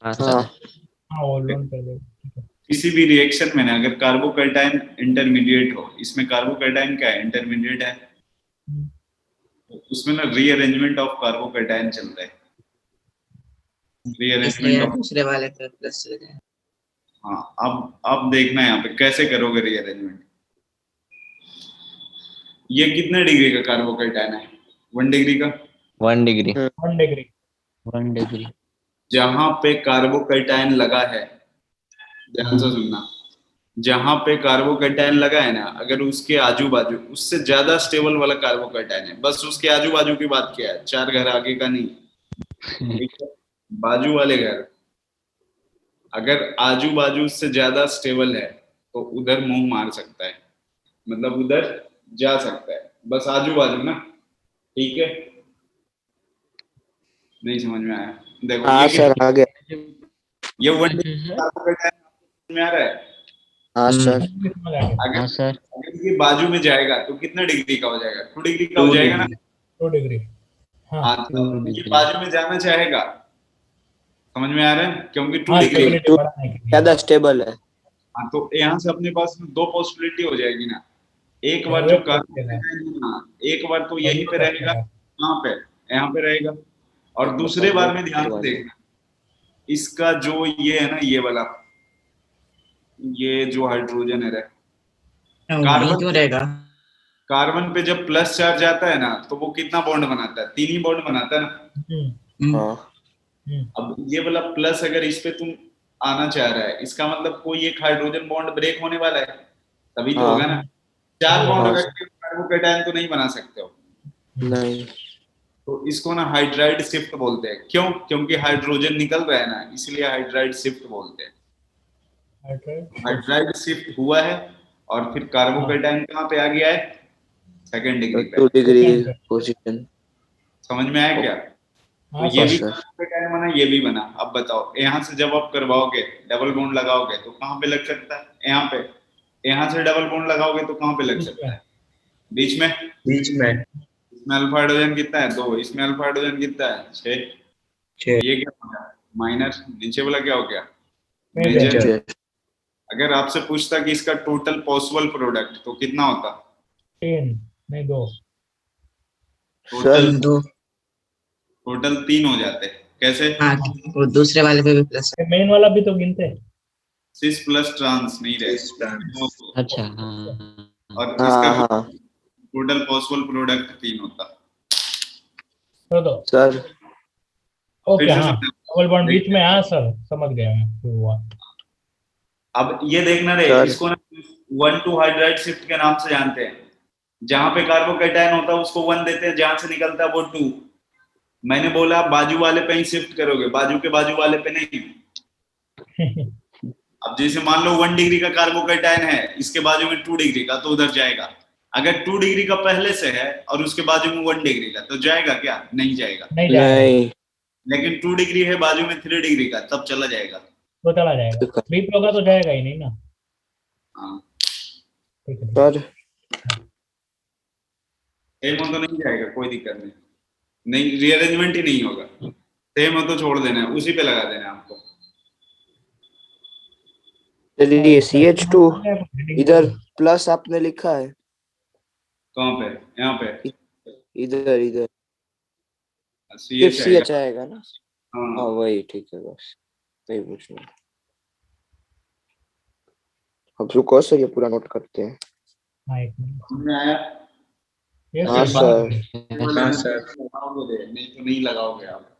हाँ सर। हाँ वो लोन कर दो। किसी भी रिएक्शन में ना अगर कार्बोकैटायन इंटरमीडिएट हो, इसमें कार्बोकैटायन क्या है, इंटरमीडिएट है, तो उसमें ना रीअरेंजमेंट ऑफ कार्बोकैटायन चल रहा है। इसलिए रीअरेंजमेंट ऑफ, दूसरे वाले पे प्लस चल जाए। हाँ अब देखना है यहाँ पे कैसे करोगे रीअरेंजमेंट। ये कितने डिग्री का कार्बोकेटायन है? 1 डिग्री का। 1 डिग्री। 1 डिग्री। 1 डिग्री। जहां पे कार्बोकेटायन लगा है, ध्यान से सुनना, जहां पे कार्बोकेटायन लगा है ना, अगर उसके आजू बाजू उससे ज्यादा स्टेबल वाला कार्बोकेटायन है, बस उसके आजू बाजू की बात किया है, 4 घर आगे का नहीं, ठीक है? बाजू वाले घर, अगर आजू बाजू से ज्यादा स्टेबल है तो उधर मुंह मार सकता है, मतलब उधर जा सकता है, बस आजू बाजू ना, ठीक है? नहीं समझ में आया? देखो हाँ ये सर आ गया। ये 1 अच्छा डिग्री सर। कार्बोकेटायन समझ में आ रहा है? हाँ सर। समझ आ गया। अगर हाँ सर। अगर ये बाजू में जाएगा तो कितना डिग्री का हो जाएगा? 2 डिग्री का 2 हो जाएगा ना? डिग्री। 2 डिग्री। हाँ हाँ, 2 तो ये डिग्री। बाजू में जाना चाहेगा, समझ में आ रहा है? क्योंकि 2 हाँ, डिग्री है। स्टेबिलिटी बढ़ाने के लिए। ज्यादा स्टेबल है। हाँ, तो यहाँ से अपने पास में 2 पॉसिबिलिटी हो जाएगी ना। एक बार जो वेट रखेगा कार्बोकेटायन है ना, एक बार तो और यहीं पे ये रहेगा, रखेगा। कहाँ पे? यहाँ पे रहेगा। और दूसरे बार में ध्यान से देखना, इसका जो ये है ना, ये वाला, ये जो हाइड्रोजन है, वहीं कार्बन क्यों रहेगा? कार्बन पे जब प्लस चार्ज आता है ना, तो वो कितना बॉन्ड बनाता है? 3 ही बॉन्ड बनाता है ना। हम्म, हम्म, हाँ हम्म, अब ये वाला प्लस अगर इस पे तुम आना चाह रहा है, इसका मतलब कोई एक हाइड्रोजन बॉन्ड ब्रेक होने वाला है, तभी तो हाँ होगा ना। 4 हाँ, बॉन्ड हाँ रख के कार्बोकेटायन तो नहीं बना सकते हो। नहीं। तो इसको ना हाइड्राइड शिफ्ट बोलते हैं। क्यों? क्योंकि हाइड्रोजन निकल रहा है ना, इसलिए हाइड्राइड शिफ्ट बोलते हैं। हाइड्रेट। हाइड्राइड शिफ्ट हुआ है और फिर कार्बोकेटायन कहाँ पे आ गया है? 2nd डिग्री पे। 2 डिग्री सेकंड पे। पोजीशन। समझ में आया क्या? तो हाँ ये हाँ भी सर। सर। कार्बोकेटायन बना, ये भी बना। अब बताओ, यहाँ से जब आप करवाओगे, डबल बॉन्ड लगाओगे तो कहाँ पे लग सकता है? यहाँ पे। यहाँ से डबल बॉन्ड लगाओगे तो कहाँ पे लग बीच सकता में। है? बीच में। बीच में। इसमें अल्फा हाइड्रोजन कितना है? 2। इसमें अल्फा हाइड्रोजन कितना है? 6। 6 ये क्या हो गया? माइनस। नीचे वाला क्या हो गया? मेजर। मेजर। मेजर। अगर आपसे पूछता कि इसका टोटल पॉसिबल प्रोडक्ट तो कितना होता? 3 नहीं 2। Total sir 2। टोटल 3 हो जाते। कैसे? हाँ, वो दूसरे वाले पे भी प्लस। मेन वाला भी तो गिनते हैं। सिस प्लस ट्रांस नहीं रहे। इस ट्रांस। अच्छा हाँ। और इसका हाँ हाँ टोटल पॉसिबल प्रोडक्ट 3 होता। तो दो। सर। ओके फिर से हाँ, डबल बॉन्ड बीच में। हाँ सर, समझ गया मैं क्यों हुआ। अब ये देखना रे, सर इसको ना 1,2 हाइड्राइड शिफ्ट के नाम से जानते हैं। जहां पे कार्बोकेटायन होता है उसको 1 देते हैं, जहां से निकलता है वो 2। मैंने बोला बाजू वाले पे ही शिफ्ट करोगे, बाजू के बाजू वाले पे नहीं। अब जैसे मान लो 1 डिग्री का कार्बोकेटायन है, इसके बाजू में 2 डिग्री का, तो उधर जाएगा। अगर 2 डिग्री का पहले से है और उसके बाजू में 1 डिग्री का, तो जाएगा क्या? नहीं जाएगा। नहीं जाएगा। नहीं। लेकिन 2 डिग्री है बाजू में 3 डिग्री का, तब चला जाएगा। तो चला जाएगा। बीच होगा तो जाएगा ही नहीं ना। हाँ, ठीक है, ठीक है। सर सेम हो तो नहीं जाएगा, कोई दिक्कत नहीं। नहीं, रीअरेंजमेंट ही नहीं होगा। सेम हो तो छोड़ देना है, उसी पे लगा देना है आपको। चलिए CH2 इधर हेडिंग प्लस आपने लिखा है। कहाँ पे? यहाँ पे इधर इधर सी फिर एच आएगा। CH आएगा ना। हाँ हाँ, वही ठीक है, बस वही पूछना। अब रुको सर, ये पूरा नोट करते हैं। हाँ, एक मिनट। समझ में आया? यस हाँ अगर सर, बात सर। हाँ लगाओगे सर। नहीं तो नहीं लगाओगे आप।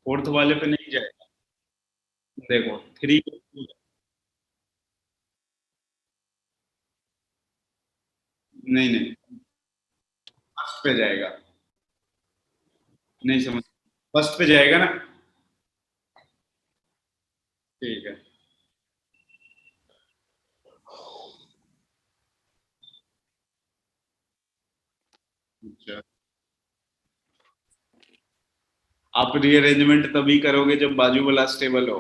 फोर्थ वाले पे नहीं जाएगा। देखो 3। नहीं नहीं, फर्स्ट पे जाएगा। नहीं समझ, फर्स्ट पे जाएगा ना। ठीक है। अच्छा, आप रीअरेंजमेंट तभी करोगे जब बाजू वाला स्टेबल हो।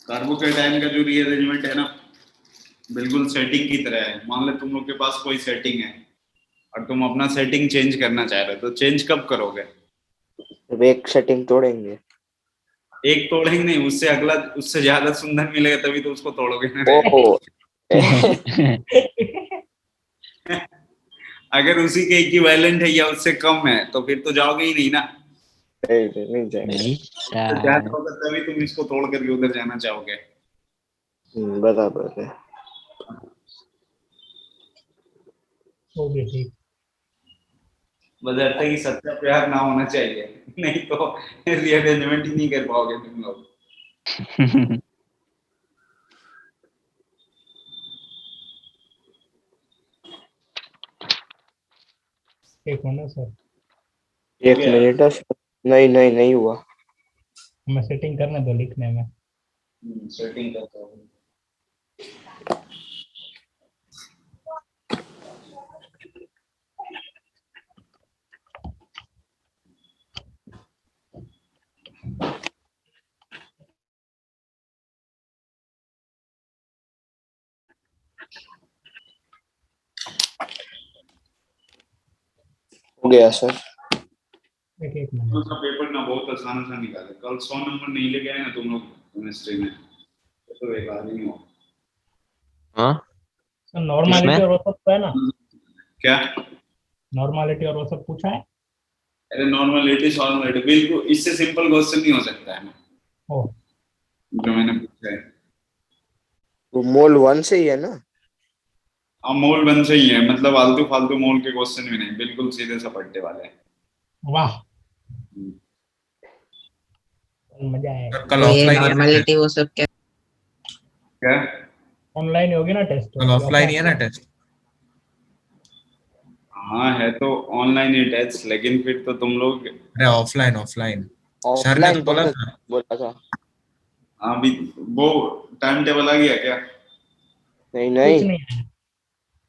कार्बोकेटाइन का जो रीअरेंजमेंट है ना, बिल्कुल सेटिंग की तरह है। मान लो तुम लोग के पास कोई सेटिंग है और तुम अपना सेटिंग चेंज करना चाह रहे हो, तो चेंज कब करोगे? जब एक सेटिंग तोड़ेंगे। एक तोड़ेंगे नहीं, उससे अगला उससे ज्यादा सुंदर मिलेगा तभी तो उसको तोड़ोगे ना। ओहो अगर उसी के इक्विवेलेंट है या उससे कम है तो फिर तो जाओगे ही नहीं ना। नहीं जाएंगे। नहीं तो ज्यादा होगा तभी तुम इसको तोड़ करके उधर जाना चाहोगे। बराबर है। वो भी ठीक। बदलते ही सच्चा प्यार ना होना चाहिए, नहीं तो रीअरेंजमेंट ही नहीं कर पाओगे तुम लोग। एक मिनट सर, एक मिनट है सर। नहीं हुआ। मैं सेटिंग करने दो लिखने में। सेटिंग करता हूँ। हो गया सर। एक मिनट। उसका पेपर ना बहुत आसान सा निकाले। कल 100 नंबर नहीं लेके आए ना तुम लोग केमिस्ट्री में, तो बेकार ही नहीं हो। हाँ सर नॉर्मलिटी और वो सब तो है ना? क्या? नॉर्मलिटी और वो सब पूछा है? अरे नॉर्मलिटी बिल्कुल, इससे सिंपल क्वेश्चन नहीं हो सकता है ओ जो मैंने पूछा है। वो मोल 1 से ही है ना? अब मोल 1 से ही है, मतलब आलतू फालतू मोल के क्वेश्चन भी नहीं, बिल्कुल सीधे सपट्टे वाले हैं। वाह, मजा आएगा। कल तो ये ऑफलाइन नॉर्मलिटी वो सब क्या? क्या? ऑनलाइन होगी ना टेस्ट? कल ऑफलाइन ही है ना टेस्ट? हाँ है तो ऑनलाइन ही टेस्ट, लेकिन फिर तो तुम लोग अरे ऑफलाइन ऑफलाइन सर ने तो ऑफलाइन बोला था। बोला था। अभी वो टाइम टेबल आ गया क्या? कुछ नहीं नहीं है।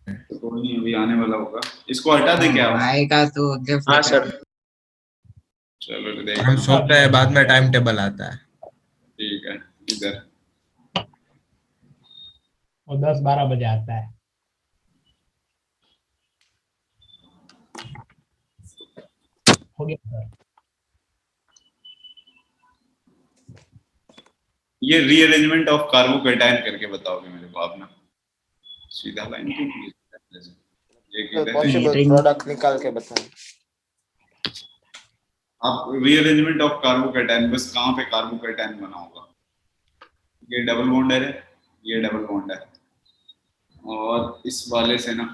तो कोई नहीं, अभी आने वाला होगा। इसको हटा दे क्या? आएगा तो जब हाँ सर। चलो हम देखो। सोचते हैं बाद में टाइम टेबल आता है। ठीक है, इधर वो 10-12 बजे आता है। हो गया सर। ये रीअरेंजमेंट ऑफ कार्बोकेटाइन करके बताओगे मेरे को आप ना, सीधा लाइन क्यों नहीं है? ये किधर है? पॉसिबल प्रोडक्ट निकाल के बताएं। आप रीअरेंजमेंट ऑफ कार्बोकेटाइन, बस कहाँ पे कार्बोकेटाइन बना होगा। ये डबल बॉन्ड है, ये डबल बॉन्ड है, और इस वाले से ना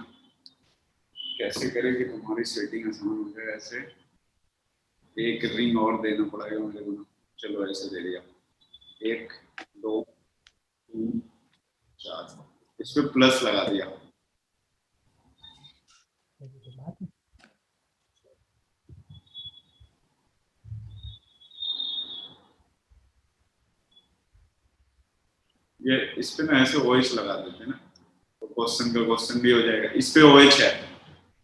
कैसे करेंगे तुम्हारी सेटिंग आसान हो जाए। ऐसे एक रिंग और देना पड़ेगा मुझे को। चलो ऐसे दे दिया, 1 2 3 4, इस पे प्लस लगा दिया। ये इस पे ना ऐसे OH लगा देते हैं ना, तो क्वेश्चन का क्वेश्चन भी हो जाएगा। इस पे OH है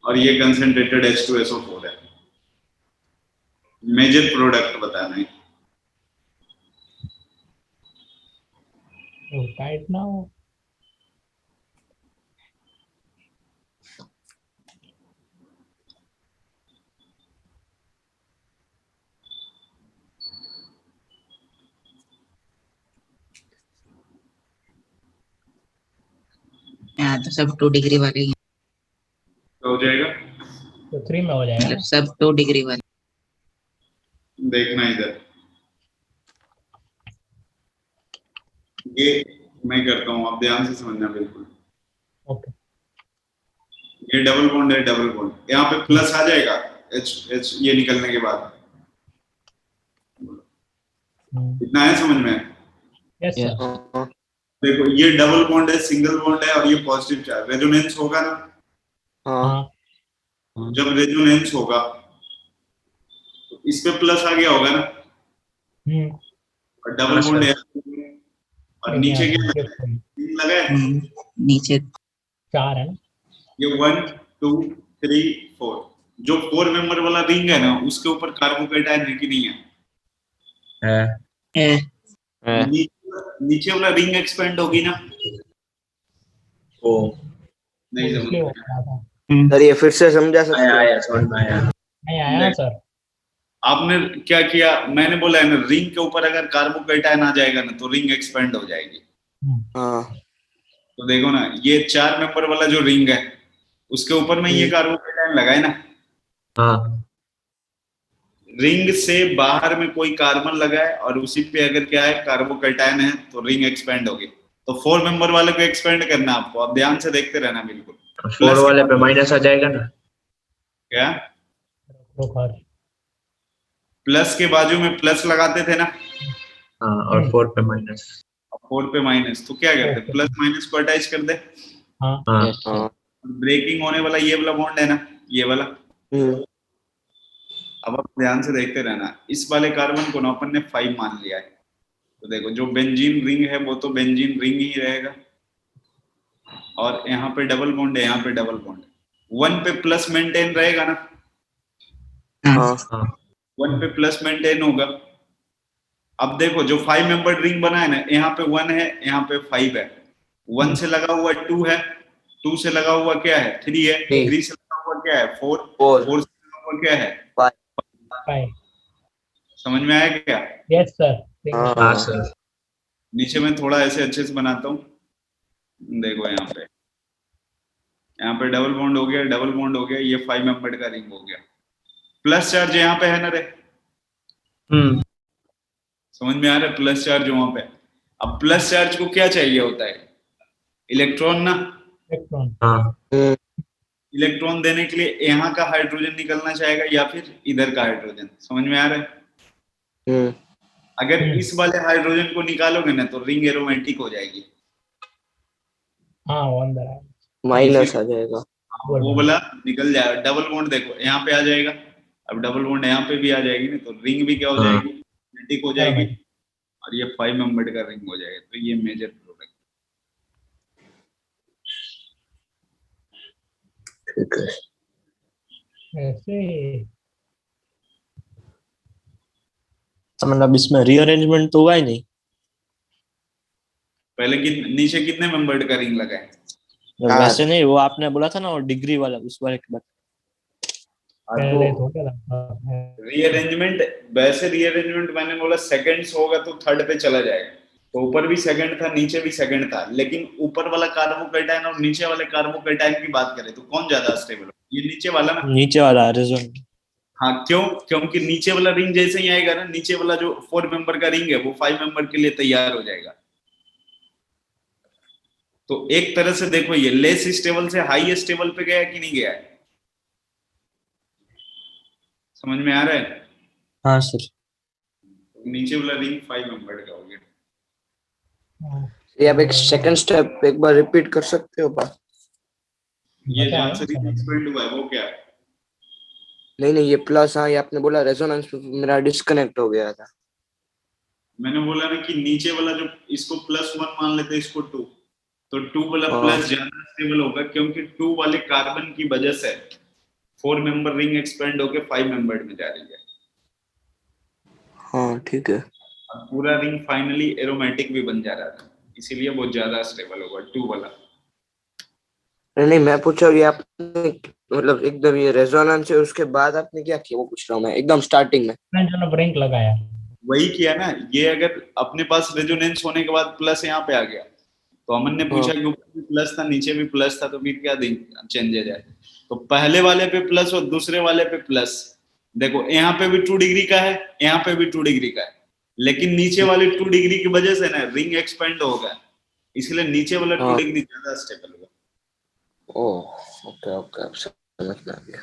और ये कंसंट्रेटेड H2SO4 है। मेजर प्रोडक्ट बताना है। टाइट ना हो। यहाँ तो सब 2 डिग्री वाले ही हैं। तो हो जाएगा, तो 3 में हो जाएगा। मतलब सब 2 डिग्री वाले। देखना इधर, ये मैं करता हूँ, आप ध्यान से समझना बिल्कुल। ओके। ये डबल बॉन्ड है, डबल बॉन्ड, यहाँ पे प्लस आ जाएगा H ये निकलने के बाद। इतना है समझ में? Yes sir. देखो ये डबल बॉन्ड है, सिंगल बॉन्ड है, और ये पॉजिटिव चार्ज, रेजोनेंस होगा ना। हाँ जब रेजोनेंस होगा तो इस पे प्लस आ गया होगा ना, और डबल बॉन्ड है और नीचे क्या नीचे लगा है? नीचे 4 है ना? ये 1 2 3 4 जो 4 मेंबर वाला रिंग है ना उसके ऊपर कार्बोकेटाइन है कि नहीं है? है। नीचे वाला रिंग एक्सपेंड होगी ना? ओ नहीं समझ इसलिए वो में आया था। सर ये फिर से समझा सकते आया हो? आया समझ में आया। नहीं आया ना सर? आपने क्या किया? मैंने बोला है ना रिंग के ऊपर अगर कार्बोकेटाइन आ जाएगा ना तो रिंग एक्सपेंड हो जाएगी। हाँ तो देखो ना ये 4 मेंबर वाला जो रिंग है उसके ऊपर में ये कार्बोकेटाइन लगा है ना। हाँ रिंग से बाहर में कोई कार्बन लगा है और उसी पे अगर क्या है कार्बोकेटाइन है तो रिंग एक्सपेंड होगी। तो 4 मेंबर वाले को एक्सपेंड करना आपको, आप ध्यान से देखते रहना बिल्कुल। 4 वाले पे माइनस आ जाएगा ना। क्या खर्च प्लस के बाजू में प्लस लगाते थे ना? हाँ और 4 पे माइनस। 4 पे माइनस तो क्या करते? प्लस माइनस को अटैच कर दे। हाँ ब्रेकिंग होने वाला ये वाला बॉन्ड है ना, ये वाला। अब आप ध्यान से देखते रहना, इस वाले कार्बन को ना अपन ने 5 मान लिया है। तो देखो जो बेंजीन रिंग है वो तो बेंजीन रिंग ही रहेगा और यहाँ पे डबल बॉन्ड है, यहाँ पे डबल बॉन्ड है। 1 पे प्लस मेंटेन रहेगा ना? हाँ 1 पे प्लस मेंटेन होगा। अब देखो जो 5 मेंबर रिंग बना है ना, यहाँ पे 1 है, यहाँ पे 5 है। 1 से लगा हुआ 2 है, 2 से लगा हुआ क्या है 3 है, 3 से लगा हुआ क्या है 4, 4 से लगा हुआ क्या है 5। समझ में आया क्या? Yes sir. हाँ सर। नीचे में थोड़ा ऐसे अच्छे से बनाता हूँ। देखो यहाँ पे डबल बॉन्ड हो गया, डबल बॉन्ड हो गया, ये 5 मेंबर का रिंग हो गया। प्लस चार्ज यहाँ पे है ना रे? समझ में आ रहा है? प्लस चार्ज वहां पे। अब प्लस चार्ज को क्या चाहिए होता है? इलेक्ट्रॉन ना। इलेक्ट्रॉन हाँ इलेक्ट्रॉन देने के लिए यहाँ का हाइड्रोजन निकलना चाहेगा या फिर इधर का हाइड्रोजन। समझ में आ रहा है? अगर इस वाले हाइड्रोजन को निकालोगे ना तो रिंग एरोमेटिक हो जाएगी। हाँ वो अंदर है, माइनस आ जाएगा। वो वाला निकल जाएगा। डबल बॉन्ड देखो यहाँ पे आ जाएगा, अब डबल बॉन्ड यहाँ पे भी आ जाएगी ना तो रिंग भी क्या हो जाएगी? एरोमेटिक हो जाएगी और ये 5 मेंबर का रिंग हो जाएगा। तो ये मेजर प्रोडक्ट। ऐसे तो मतलब इसमें रीअरेंजमेंट तो हुआ ही नहीं। पहले नीचे कितने मेंबर्ड का रिंग लगा है? वैसे नहीं, वो आपने बोला था ना वो डिग्री वाला, उस वाले के बाद रीअरेंजमेंट। वैसे रीअरेंजमेंट मैंने बोला सेकंड्स होगा तो थर्ड पे चला जाएगा। तो ऊपर भी सेकंड था, नीचे भी सेकंड था, लेकिन ऊपर वाला कार्बोकेटाइन और नीचे वाले कार्बोकेटाइन की बात करें तो कौन ज्यादा स्टेबल है? ये नीचे वाला ना। नीचे वाला रेजोनेंट। हाँ क्यों? क्योंकि नीचे वाला रिंग जैसे ही आएगा ना, नीचे वाला जो 4 मेंबर का रिंग है वो 5 मेंबर के लिए तैयार हो जाएगा। तो एक तरह से देखो ये लेस स्टेबल से हाई स्टेबल पे गया कि नहीं गया है? समझ में आ रहा है? हाँ सर। नीचे वाला रिंग 5 मेंबर का हो गया। ये आप एक सेकंड स्टेप एक बार रिपीट कर सकते हो बात? ये जहां से रिंग एक्सपेंड हुआ है वो क्या है? नहीं ये प्लस। हाँ ये आपने बोला रेजोनेंस मेरा डिस्कनेक्ट हो गया था। मैंने बोला ना कि नीचे वाला जो इसको +1 मान लेते हैं, इसको 2, तो 2 वाला प्लस ज्यादा स्टेबल होगा क्योंकि 2 वाले कार्बन की वजह से 4 मेंबर रिंग एक्सपेंड होकर 5 मेंबर में जा रही है। हाँ ठीक है। अब पूरा रिंग फाइनली एरोमेटिक भी बन जा रहा था, इसीलिए बहुत ज्यादा स्टेबल होगा 2 वाला। नहीं मैं पूछ रहा हूँ ये आपने मतलब एकदम ये रेजोनेंस है उसके बाद आपने क्या किया वो पूछ रहा हूँ मैं, एकदम स्टार्टिंग में ब्रेक लगाया। वही किया ना। ये अगर अपने पास रेजोनेंस होने के बाद प्लस यहाँ पे आ गया तो अमन ने पूछा कि ऊपर भी प्लस था नीचे भी प्लस था तो फिर क्या चेंजेज है? तो पहले वाले पे प्लस और दूसरे वाले पे प्लस। देखो यहाँ पे भी 2 डिग्री का है, यहाँ पे भी 2 डिग्री का है, लेकिन नीचे वाले 2 डिग्री की वजह से ना रिंग एक्सपेंड होगा, इसलिए नीचे वाला 2 डिग्री ज्यादा स्टेबल होगा। ओह ओके ओके अब समझ में आ गया।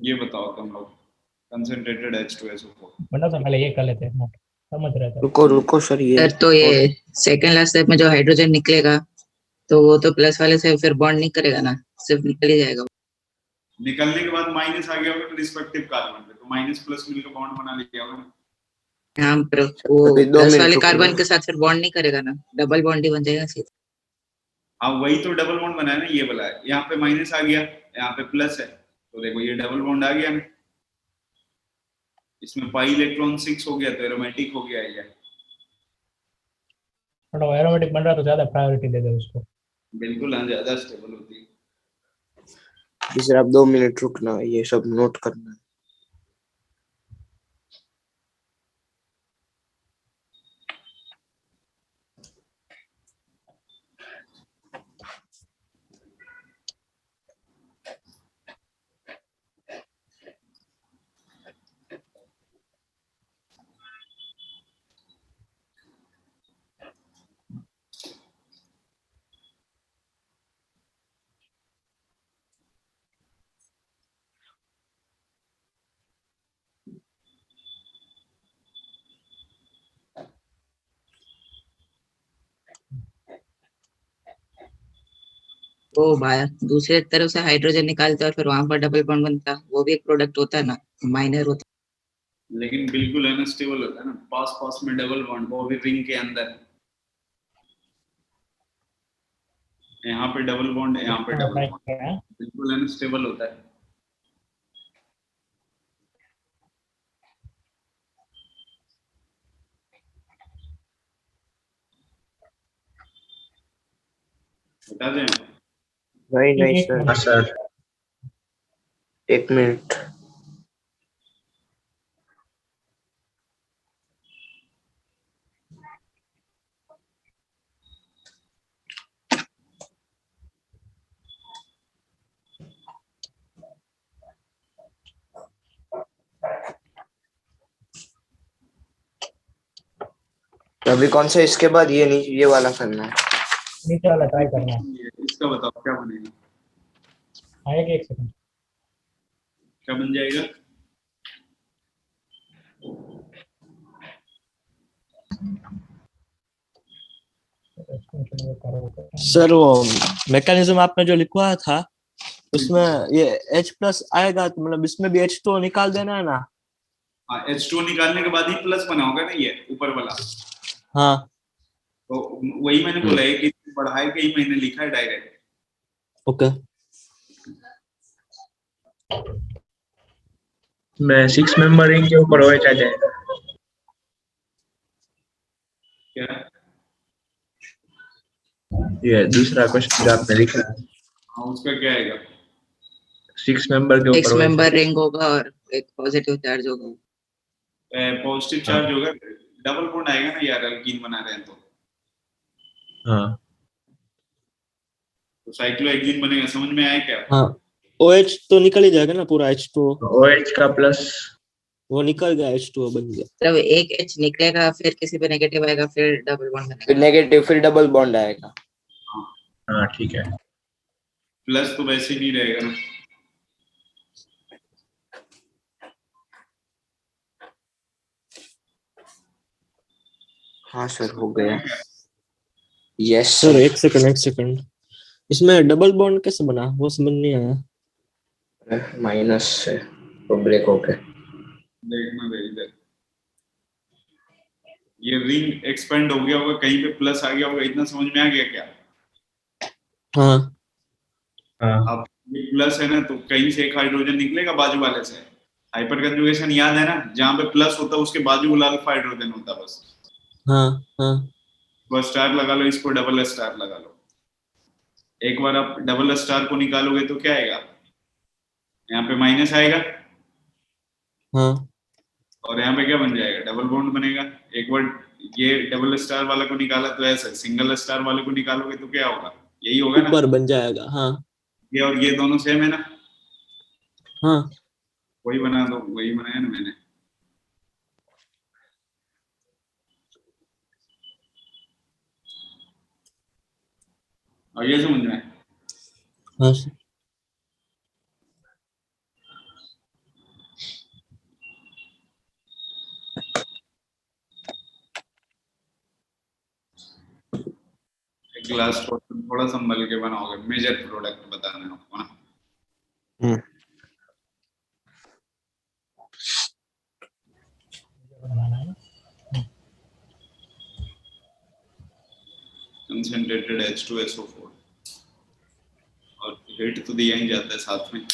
ये बताओ तुम लोग कंसंट्रेटेड H2SO4 बना तो पहले ये कर लेते हैं, समझ रहे थे। रुको सर ये सर तो ये सेकंड लास्ट स्टेप में जो हाइड्रोजन निकलेगा तो वो तो प्लस वाले से फिर बॉन्ड नहीं करेगा ना, सिर्फ निकल ही जाएगा। निकलने के बाद माइनस आ गया होगा तो रिस्पेक्टिव कार्बन पे, तो माइनस प्लस मिलकर बॉन्ड बना लिया होगा। यहाँ पर वो अभी 2 प्लस मिनट वाले रुकना। कार्बन के साथ फिर बॉन्ड नहीं करेगा ना, डबल बॉन्ड ही बन जाएगा सीधा। हाँ वही तो डबल बॉन्ड बना है ना, ये वाला है, यहाँ पे माइनस आ गया, यहाँ पे प्लस है, तो देखो ये डबल बॉन्ड आ गया ना, इसमें पाई इलेक्ट्रॉन 6 हो गया तो एरोमेटिक हो गया ये। बट वो एरोमेटिक बन रहा तो ज्यादा प्रायोरिटी दे दे उसको। बिल्कुल हाँ, ज्यादा स्टेबल होती है। सर आप 2 मिनट रुकना, ये सब नोट करना है। वो भाई दूसरे तरफ से हाइड्रोजन निकालते और फिर वहां पर डबल बॉन्ड बनता, वो भी एक प्रोडक्ट होता है ना, माइनर होता लेकिन बिल्कुल अनस्टेबल होता है ना, पास पास में डबल बॉन्ड, वो भी रिंग के अंदर, यहाँ पे डबल बॉन्ड, यहाँ पे डबल बॉन्ड, बिल्कुल अनस्टेबल होता है। बता दें? नहीं सर, हाँ सर। 1 मिनट। तो अभी कौन सा, इसके बाद ये नहीं, ये वाला करना है। नीचे वाला ट्राई करना है। इसका बताओ क्या बनेगा, आएगा 1 सेकंड। क्या बन जाएगा? सर वो मैकेनिज्म आपने जो लिखवाया था उसमें ये H+ आएगा तो मतलब इसमें भी H2 निकाल देना है ना? हाँ H2 निकालने के बाद ही प्लस बना होगा ना ये ऊपर वाला। हाँ तो वही मैंने बोला है कि पढ़ाई के ही मैंने लिखा है डायरेक्ट। ओके। मैं 6 मेंबर रिंग के ऊपर OH आ जाएगा। क्या? ये दूसरा क्वेश्चन जो आपने लिखा है, हाँ उसका क्या आएगा? 6 मेंबर के है। ऊपर OH मेंबर रिंग होगा और एक पॉजिटिव चार्ज होगा। पॉजिटिव चार्ज होगा, डबल बॉन्ड आएगा ना यार, अल्कीन बना रहे हैं तो। हाँ तो साइक्लोहेक्सीन बनेगा, समझ में आया क्या? हाँ OH तो निकल ही जाएगा ना पूरा H2, OH का प्लस वो निकल गया, H2 बन गया। मतलब एक H निकलेगा, फिर किसी पे नेगेटिव आएगा, फिर डबल बॉन्ड बनेगा। फिर नेगेटिव, फिर डबल बॉन्ड आएगा। हाँ ठीक है। प्लस तो वैसे ही नहीं रहेगा ना। हाँ सर हो गया। यस सर एक सेकंड, इसमें डबल बॉन्ड कैसे बना, वो समझ नहीं आया। माइनस से तो ब्रेक हो गया। देखना दे इधर, ये रिंग एक्सपेंड हो गया होगा, कहीं पे प्लस आ गया होगा, इतना समझ में आ गया क्या? हाँ हाँ अब ये प्लस है ना, तो कहीं से एक हाइड्रोजन निकलेगा बाजू वाले से। हाइपर कंजुगेशन याद है ना, जहाँ पे प्लस होता है उसके बाजू वाला अल्फा हाइड्रोजन होता है बस। हाँ हाँ बस स्टार लगा लो, इसको डबल स्टार लगा लो। एक बार आप डबल स्टार को निकालोगे तो क्या आएगा? यहाँ पे माइनस आएगा हाँ और यहाँ पे क्या बन जाएगा? डबल बॉन्ड बनेगा। एक बार ये डबल स्टार वाला को निकाला तो ऐसा, सिंगल स्टार वाले को निकालोगे तो क्या होगा? यही होगा ना, ऊपर बन जाएगा। हाँ ये और ये दोनों सेम है ना। हाँ वही बना दो, वही बनाया ना मैंने। और ये समझ में? हाँ सर। ग्लास थोड़ा संभल के बनाओगे, मेजर प्रोडक्ट बताना है आपको ना। बनाना है ना। कंसंट्रेटेड H2SO4 और हिट तो दिया ही जाता है साथ में।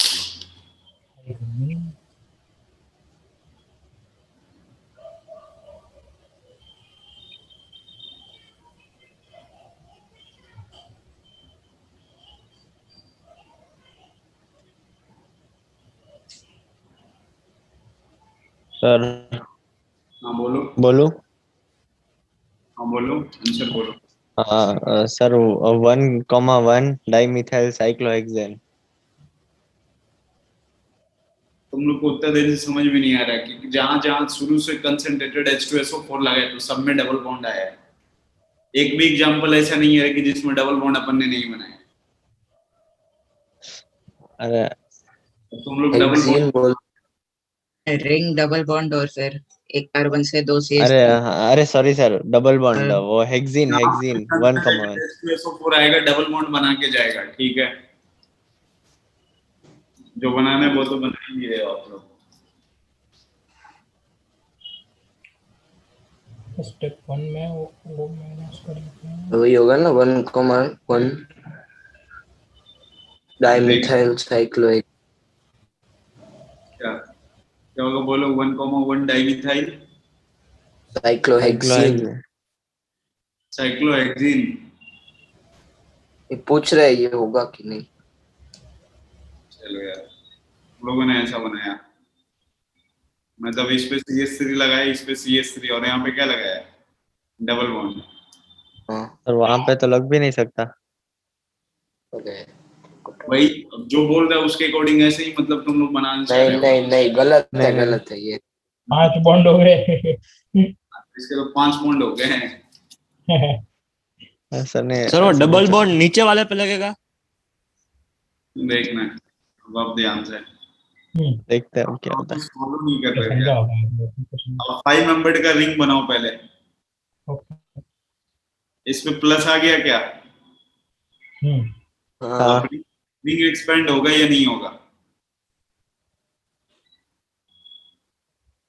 सर हाँ बोलो बोलो। आंसर बोलो। Sir 1,1 dimethyl cyclohexane. तुम लोग को उतना देर से समझ में नहीं आ रहा है कि जहां जहां शुरू से कंसंट्रेटेड H2SO4 लगा है तो सब में डबल बॉन्ड आया है। एक भी एग्जांपल ऐसा नहीं है कि जिसमें डबल बॉन्ड अपन ने नहीं बनाया। अरे तुम लोग डबल हेक्सेन बॉन्ड बोल। रिंग डबल बॉन्ड और फिर एक कार्बन से 2 CH3। अरे सॉरी सर, डबल बॉन्ड वो हेक्सीन 1,1 H2SO4 आएगा, डबल बॉन्ड बना के जाएगा। ठीक है, जो बनाना है वो तो बना ही है आप लोग। स्टेप 1 में वो माइनस करेंगे, वही होगा ना 1,1 डाइमिथाइल साइक्लोहेक्सेन। क्या होगा बोलो? 1,1 डाइमिथाइल साइक्लोहेक्सेन। साइक्लोहेक्सेन। ये पूछ रहे ये होगा कि नहीं। चलो यार, लोगों ने ऐसा बनाया, मतलब इस पे CH3 लगाया, इस पे CH3 और यहाँ पे क्या लगाया? Double bond. सर वहां पे तो लग भी नहीं सकता। वही जो बोल रहा है उसके अकॉर्डिंग ऐसे ही, मतलब तुम लोग बनाना चाह रहे हो। नहीं गलत है, नहीं, गलत है ये। 5 बॉन्ड हो गए। इसके तो 5 बॉन्ड हो गए हैं। सर ने सर वो डबल बॉन्ड नीचे वाले पे लगेगा। देखना अब आप ध्यान से देखते हैं क्या होता है। फॉलो नहीं कर रहे समझा क्या? होगा। अब 5 मेंबर्ड का रिंग बनाओ पहले। इसमें प्लस आ गया क्या? हाँ रिंग एक्सपेंड होगा या नहीं होगा?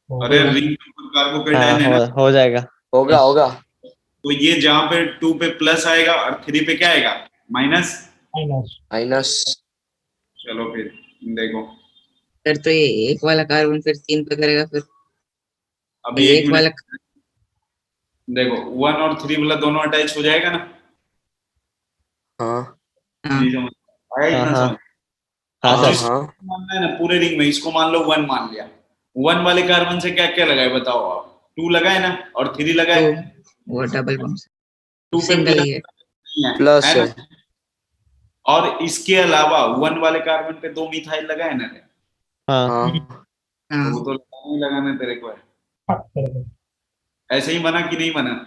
अरे रिंग कार्बोकेटायन है ना, हो जाएगा। होगा। तो ये जहां पे 2 पे प्लस आएगा और 3 पे क्या आएगा? माइनस। माइनस। चलो फिर देखो, फिर तो ये एक वाला कार्बन फिर 3 पे करेगा, फिर अभी एक एक वाला। मिनट देखो, 1 और 3 वाला दोनों अटैच हो जाएगा ना? हाँ नहीं समझ आया? इतना समझ? हाँ अब सर। जिसको मानना है ना पूरे रिंग में, इसको मान लो 1 मान लिया। 1 वाले कार्बन से क्या क्या लगाए बताओ आप? 2 लगाए ना और 3 लगाए। वो डबल बॉन्ड 2 पे सिंगल ही है। प्लस है है। ना? और इसके अलावा 1 वाले कार्बन पे 2 मिथाइल लगाए ना रे? हाँ तो वो तो लगाने तेरे को है। ऐसे ही बना कि नहीं बना?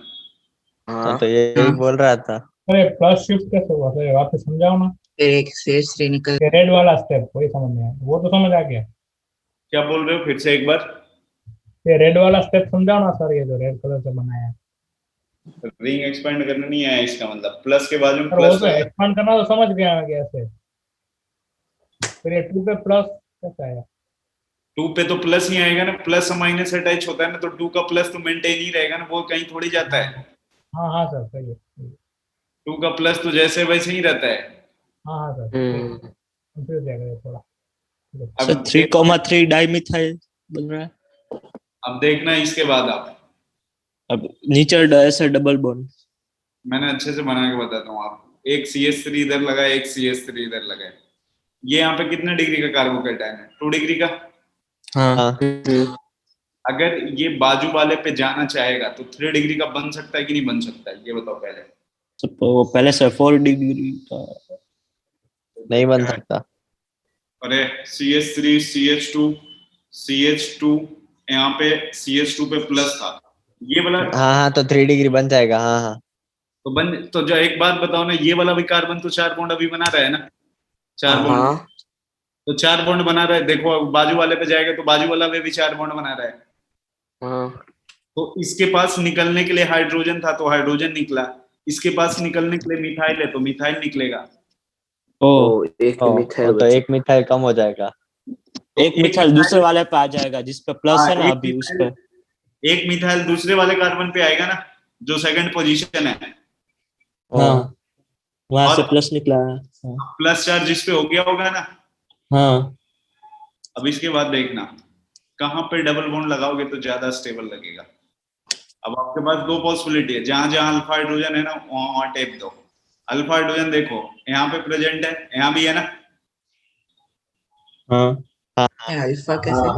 हाँ तो यही बोल रहा था। अरे प्लस शिफ्ट कैसे हुआ? सर वापस समझाओ ना। फिर एक CH3 निकल। रेड वाला स्टेप कोई समझ नहीं आया, वो तो समझ आ गया। क्या बोल रहे हो फिर से एक बार? ये रेड वाला स्टेप समझाओ ना सर, ये जो रेड कलर से बनाया है। रिंग एक्सपेंड करना नहीं है इसका मतलब, प्लस के बाद में सर वो प्लस तो एक्सपांड करना तो समझ गया मैं कैसे। फिर ये 2 पे प्लस कैसा आया? 2 पे तो प्लस ही आएगा ना, प्लस माइनस अटैच होता है ना, तो 2 का प्लस तो मेंटेन ही रहेगा ना, वो कहीं थोड़ी जाता है। हाँ सर सही है। 2 का प्लस तो जैसे वैसे ही रहता है। हाँ सर कंफ्यूज है ये थोड़ा। सर 3,3 डाइमिथाइल बन रहा है। अब देखना इसके बाद आप, अब नीचे ऐसे डबल बॉन्ड। मैंने अच्छे से बना के बताता हूँ आपको। एक CH3 इधर लगा, एक CH3 इधर लगा। ये यहाँ पे कितने डिग्री का कार्बोकेटायन है? 2 डिग्री का। हाँ। अगर ये बाजू वाले पे जाना चाहेगा तो 3 डिग्री का बन सकता है कि नहीं बन सकता है? ये बताओ पहले। वो पहले से 4 डिग्री का नहीं बन सकता। अरे CH3 CH2 यहाँ पे CH2 पे प्लस था, ये वाला। हाँ तो 3 डिग्री बन जाएगा। हाँ तो जो एक बात बताओ ना, ये वाला भी कार्बन तो 4 बॉन्ड अभी बना रहा है ना? 4 बॉन्ड तो 4 बॉन्ड बना रहा है। देखो बाजू वाले पे जाएगा तो बाजू वाला पे भी 4 बॉन्ड बना रहा है। तो इसके पास निकलने के लिए हाइड्रोजन था तो हाइड्रोजन निकला, इसके पास निकलने के लिए मिथाइल है तो मिथाइल निकलेगा। तो एक मिथाइल कम हो जाएगा। तो एक मिथाइल दूसरे वाले पे आ जाएगा जिस पे प्लस है ना अभी उस पे। एक मिथाइल दूसरे वाले कार्बन पे आएगा ना, जो सेकंड पोजीशन है। हाँ वहां से और प्लस निकला है। हाँ प्लस चार्ज इस पे हो गया होगा ना। हाँ अब इसके बाद देखना कहाँ पे डबल बॉन्ड लगाओगे तो ज्यादा स्टेबल लगेगा। अब आपके पास दो पॉसिबिलिटी है, जहां जहां अल्फा हाइड्रोजन है ना वहां वहां टेप दो। अल्फा हाइड्रोजन देखो यहाँ पे प्रेजेंट है, यहाँ भी है ना। हाँ अल्फा कैसे?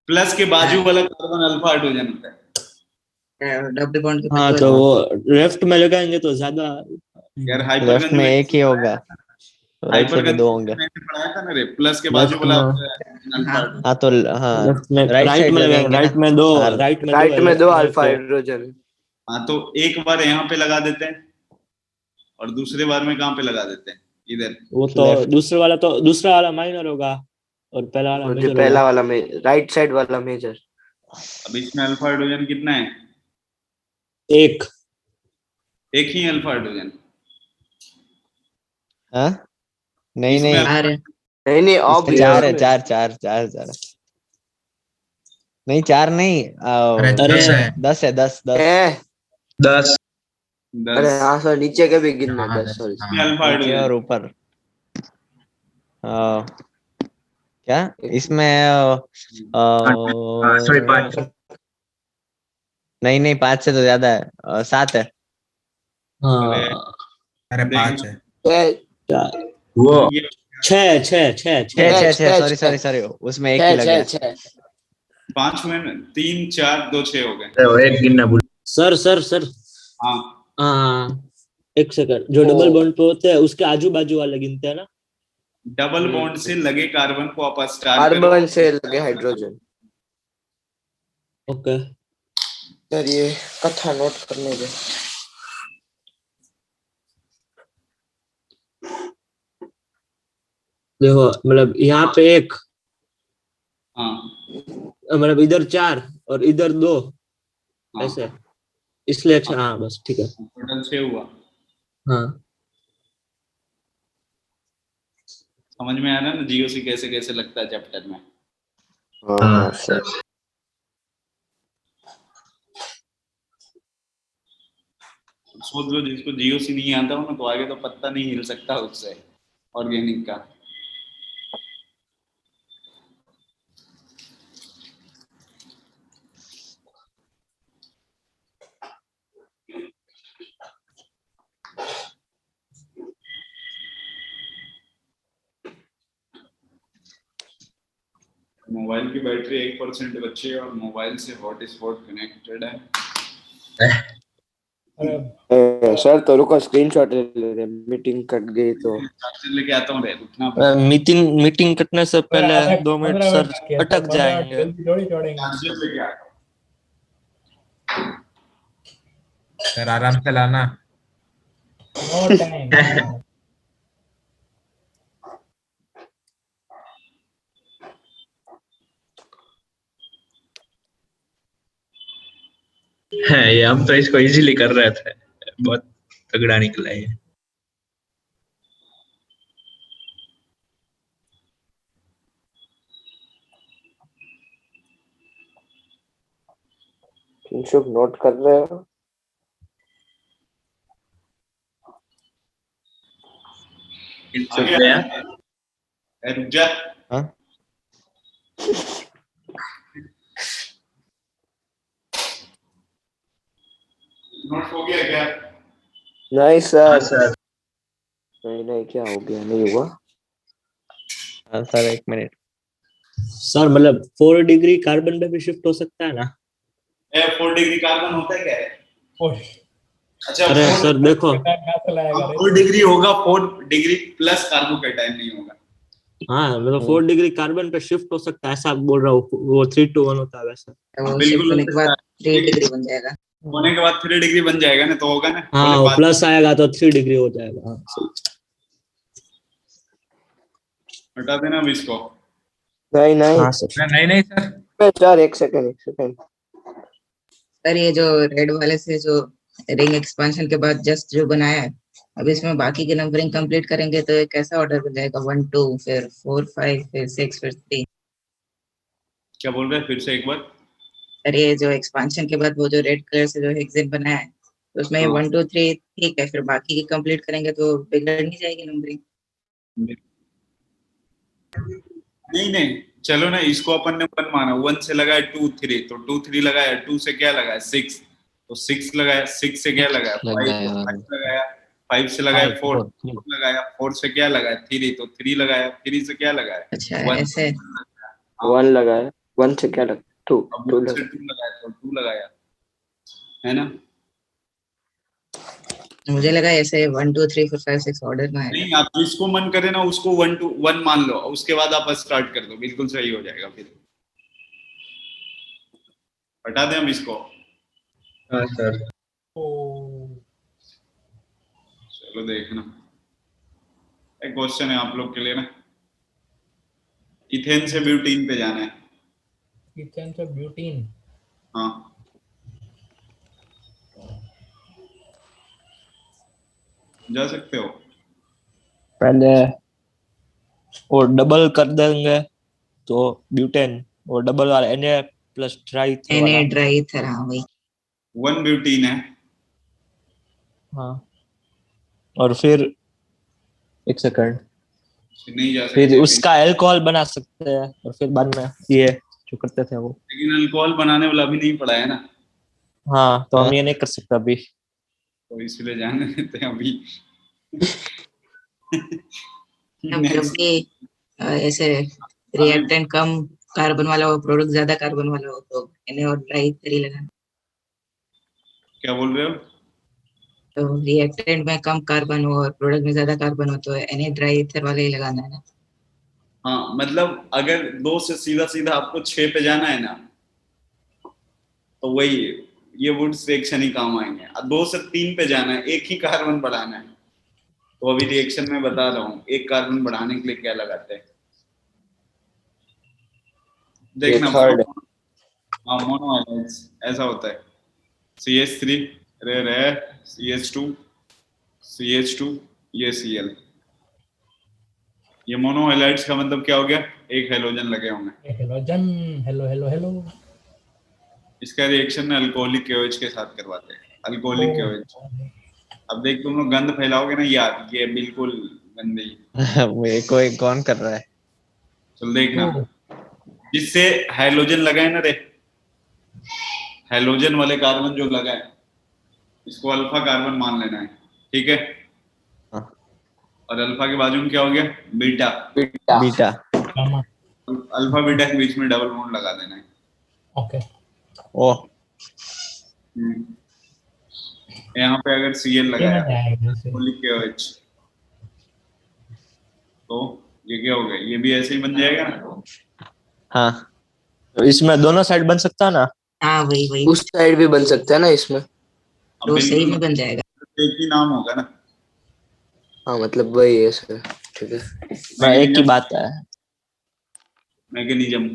प्लस के बाजू वाला कार्बन अल्फा हाइड्रोजन होता है। डबल बॉन्ड के हाँ बाजू तो वाला। वो लेफ्ट में लगाएंगे तो ज्यादा। यार लेफ्ट हाइपरगंज में में एक ही होगा, राइट साइड में हाइपरगंज दो में होंगे। मैंने पढ़ाया था ना रे, प्लस के बाजू लेफ्ट वाला में अल्फा हाँ हाइड्रोजन। हाँ तो हाँ लेफ्ट में राइट राइट साइड में लगाएंगे, लगाएंगे ना। राइट में दो, हाँ राइट में दो राइट है, में लेफ्ट दो में अल्फा एक है। हाइड्रोजन। हाँ तो एक बार यहाँ पे लगा देते हैं और दूसरे बार में कहाँ पे लगा देते हैं, इधर। वो तो लेफ्ट। दूसरा वाला माइनर होगा और पहला वाला और जो मेजर पहला होगा। वाला में राइट साइड वाला मेजर। अब इसमें अल्फा हाइड्रोजन कितना है? एक एक ही अल्फा हाइड्रोजन। हाँ नहीं इसमें नहीं, आ रहे नहीं नहीं अब इसमें चार है, चार चार चार चार। नहीं चार नहीं, अरे अरे 10 है। 10 है, 10 10। है। 10। अरे 10 हाँ सर, नीचे के भी गिनना हाँ 10 सॉरी। इसमें हाँ अल्फा नीचे और हाइड्रोजन। ऊपर। आ, क्या इसमें सॉरी 5। नहीं नहीं, 5 से तो ज्यादा है, 7 है। अरे हाँ अरे देख 5 है। चार वो ये छह छह छह छह छह छह छह, छह सॉरी छह सॉरी सॉरी, उसमें एक ही लग छह गया। छह। 5 में 3 4 2 6 हो गए। एक गिनना भूल। सर सर सर हाँ हाँ एक सेकंड, जो ओ। डबल बॉन्ड पे होते हैं उसके आजू बाजू वाले गिनते हैं ना। डबल बॉन्ड से लगे कार्बन को आप स्टार करो। कार्बन से लगे हाइड्रोजन। ओके सर ये कथा नोट करने दे। देखो मतलब यहाँ पे एक, हाँ मतलब इधर 4 और इधर 2 हाँ ऐसे, इसलिए अच्छा हाँ बस ठीक है। टोटल 6 हुआ। हाँ समझ में आ रहा है ना जीओसी कैसे कैसे लगता है चैप्टर में। हाँ सर। सोच लो जिसको जीओसी नहीं आता हो ना तो आगे तो पत्ता नहीं हिल सकता उससे ऑर्गेनिक का। मोबाइल की बैटरी 1% बची है और मोबाइल से हॉटस्पॉट कनेक्टेड है। अरे सर तो रुको, स्क्रीनशॉट ले ले, मीटिंग कट गई तो। चार्जर लेके आता हूँ रे, रुकना। मीटिंग कटने से पहले आधा 2 मिनट 15 सर मिनट किया, अटक 15 मिनट जाएंगे। जल्दी थोड़ी छोड़ेंगे। चार्जर लेके आता हूँ। सर आराम से लाना। No time. है ये, हम तो इसको इजीली कर रहे थे, बहुत तगड़ा निकला ये। किंशुक नोट कर रहे हो? आ गया? रुक जा। हाँ नोट हो गया क्या? नहीं हाँ सर। सर। नहीं नहीं, क्या हो गया? नहीं हुआ। हाँ सर, 1 मिनट। सर मतलब 4 डिग्री कार्बन पे भी शिफ्ट हो सकता है ना? 4 डिग्री कार्बन होता है क्या है? अच्छा अरे सर देखो, कहाँ से लाएगा रे? 4 डिग्री होगा, 4 डिग्री प्लस कार्बोकेटाइन नहीं होगा। हाँ मतलब 4 डिग्री कार्बन पे शिफ्ट हो सकता है, ऐसा बोल रहा हूँ। वो 3 to 1 होता है वैसा। वो बिल्कुल शिफ्ट होने के बाद हो 3 डिग्री बन जाएगा। होने के बाद 3 डिग्री बन जाएगा ना, तो होगा ना। हाँ बोले वो बात प्लस आएगा तो 3 डिग्री हो जाएगा। हाँ सही। हटा देना अब इसको। नहीं नहीं हाँ सर। नहीं नहीं सर, सर, एक सेकंड। सर ये जो रेड वाले से जो रिंग एक्सपेंशन के बाद जस्ट जो बनाया है, अब इसमें बाकी की नंबरिंग कंप्लीट करेंगे तो ये कैसा ऑर्डर बन जाएगा? 1 2 फिर 4 5 फिर 6 फिर 3। क्या बोल रहे हैं फिर से एक बार? सर ये जो एक्सपेंशन के बाद वो जो रेड कलर से जो हेक्सेन बनाया है, तो उसमें हाँ। 1 2 3 ठीक है, फिर बाकी की कंप्लीट करेंगे तो बिगड़ नहीं जाएगी नंबरिंग। नहीं नहीं, चलो ना, इसको अपन ने 1 माना, 1 से लगाया 2 3, तो 2 3 लगाया, 2 से क्या लगाया 6, तो 6 लगाया, 6 से क्या लगाया 5, तो 5 लगाया, 5 से लगाया 4 लगाया, 4 से क्या लगाया 3, तो 3 लगाया, 3 से क्या लगाया अच्छा 1, ऐसे। 1 लगाया, 1 से क्या लगा 2 अब 2 1 से लगा। 2 लगाया तो 2 लगाया, है ना? मुझे लगा ऐसे 1 2 3 4 5 6 ऑर्डर में आएगा। नहीं, आप जिसको मन करे ना उसको 1 2 1 मान लो, उसके बाद आप स्टार्ट कर दो, बिल्कुल सही हो जाएगा। फिर हटा दें हम इसको। हाँ सर। चलो देखना, एक क्वेश्चन है आप लोग के लिए ना, इथेन से ब्यूटीन पे जाना है। इथेन से ब्यूटीन। हाँ, जा सकते हो। पहले वो डबल कर देंगे तो ब्यूटेन, वो डबल वाला Na प्लस ट्राई एने ड्राई था, हाँ वही। 1 ब्यूटीन है, हाँ, और फिर एक सेकंड, नहीं जा फिर सकते, उसका अल्कोहल बना सकते हैं और फिर बाद में ये जो करते थे वो। लेकिन अल्कोहल बनाने वाला भी नहीं पड़ा है ना, हाँ, तो हम ये नहीं कर सकते अभी। तो इसलिए जाने देते हैं अभी। अब जब भी ऐसे रिएक्टेंट कम कार्बन वाला हो, प्रोडक्ट ज्यादा कार्बन वाला हो, तो एने और ड्राई इथर ही लगाना। क्या बोल रहे हो? तो रिएक्टेंट में कम कार्बन हो और प्रोडक्ट में ज्यादा कार्बन हो तो एने ड्राई इथर वाले ही लगाना है ना। हाँ, मतलब अगर 2 से सीधा सीधा आपको 6 पे जाना है ना, तो वही ये वुड्स रिएक्शन ही काम आएंगे। अब 2 से 3 पे जाना है, एक ही कार्बन बढ़ाना है, तो अभी रिएक्शन में बता रहा हूँ एक कार्बन बढ़ाने के लिए क्या लगाते हैं, देखना। थर्ड हाँ, मोनोहाइड्राइड्स ऐसा होता है, CH3 रे CH2 CH2 ये Cl, ये मोनोहाइड्राइड्स का मतलब क्या हो गया, एक हेलोजन लगे होंगे। Halogen, hello hello hello. इसका रिएक्शन में अल्कोहलिक KOH के साथ करवाते हैं, अल्कोहलिक KOH। अब देख, तुम लोग गंद फैलाओगे ना यार, ये बिल्कुल गंदी। वो ये कोई कौन कर रहा है? चल देखना, जिससे हाइड्रोजन लगा है ना रे, हाइड्रोजन वाले कार्बन जो लगा है, इसको अल्फा कार्बन मान लेना है, ठीक है? हाँ। और अल्फा के बाजू में क्या हो गया, बीटा। बीटा। अल्फा बीटा के बीच में डबल बॉन्ड लगा देना है। ओके। ओ, यहाँ पे अगर Cl लगाया KOH, तो ये क्या हो गया, ये भी ऐसे ही बन जाएगा ना। हाँ, तो इसमें दोनों साइड बन सकता है ना? हाँ वही वही, उस साइड भी बन सकता है ना इसमें। अब दो सही बिल्कुल में बन जाएगा। एक ही नाम होगा ना। हाँ मतलब वही है सर, ठीक है। एक ही बात है। मैग्नीशियम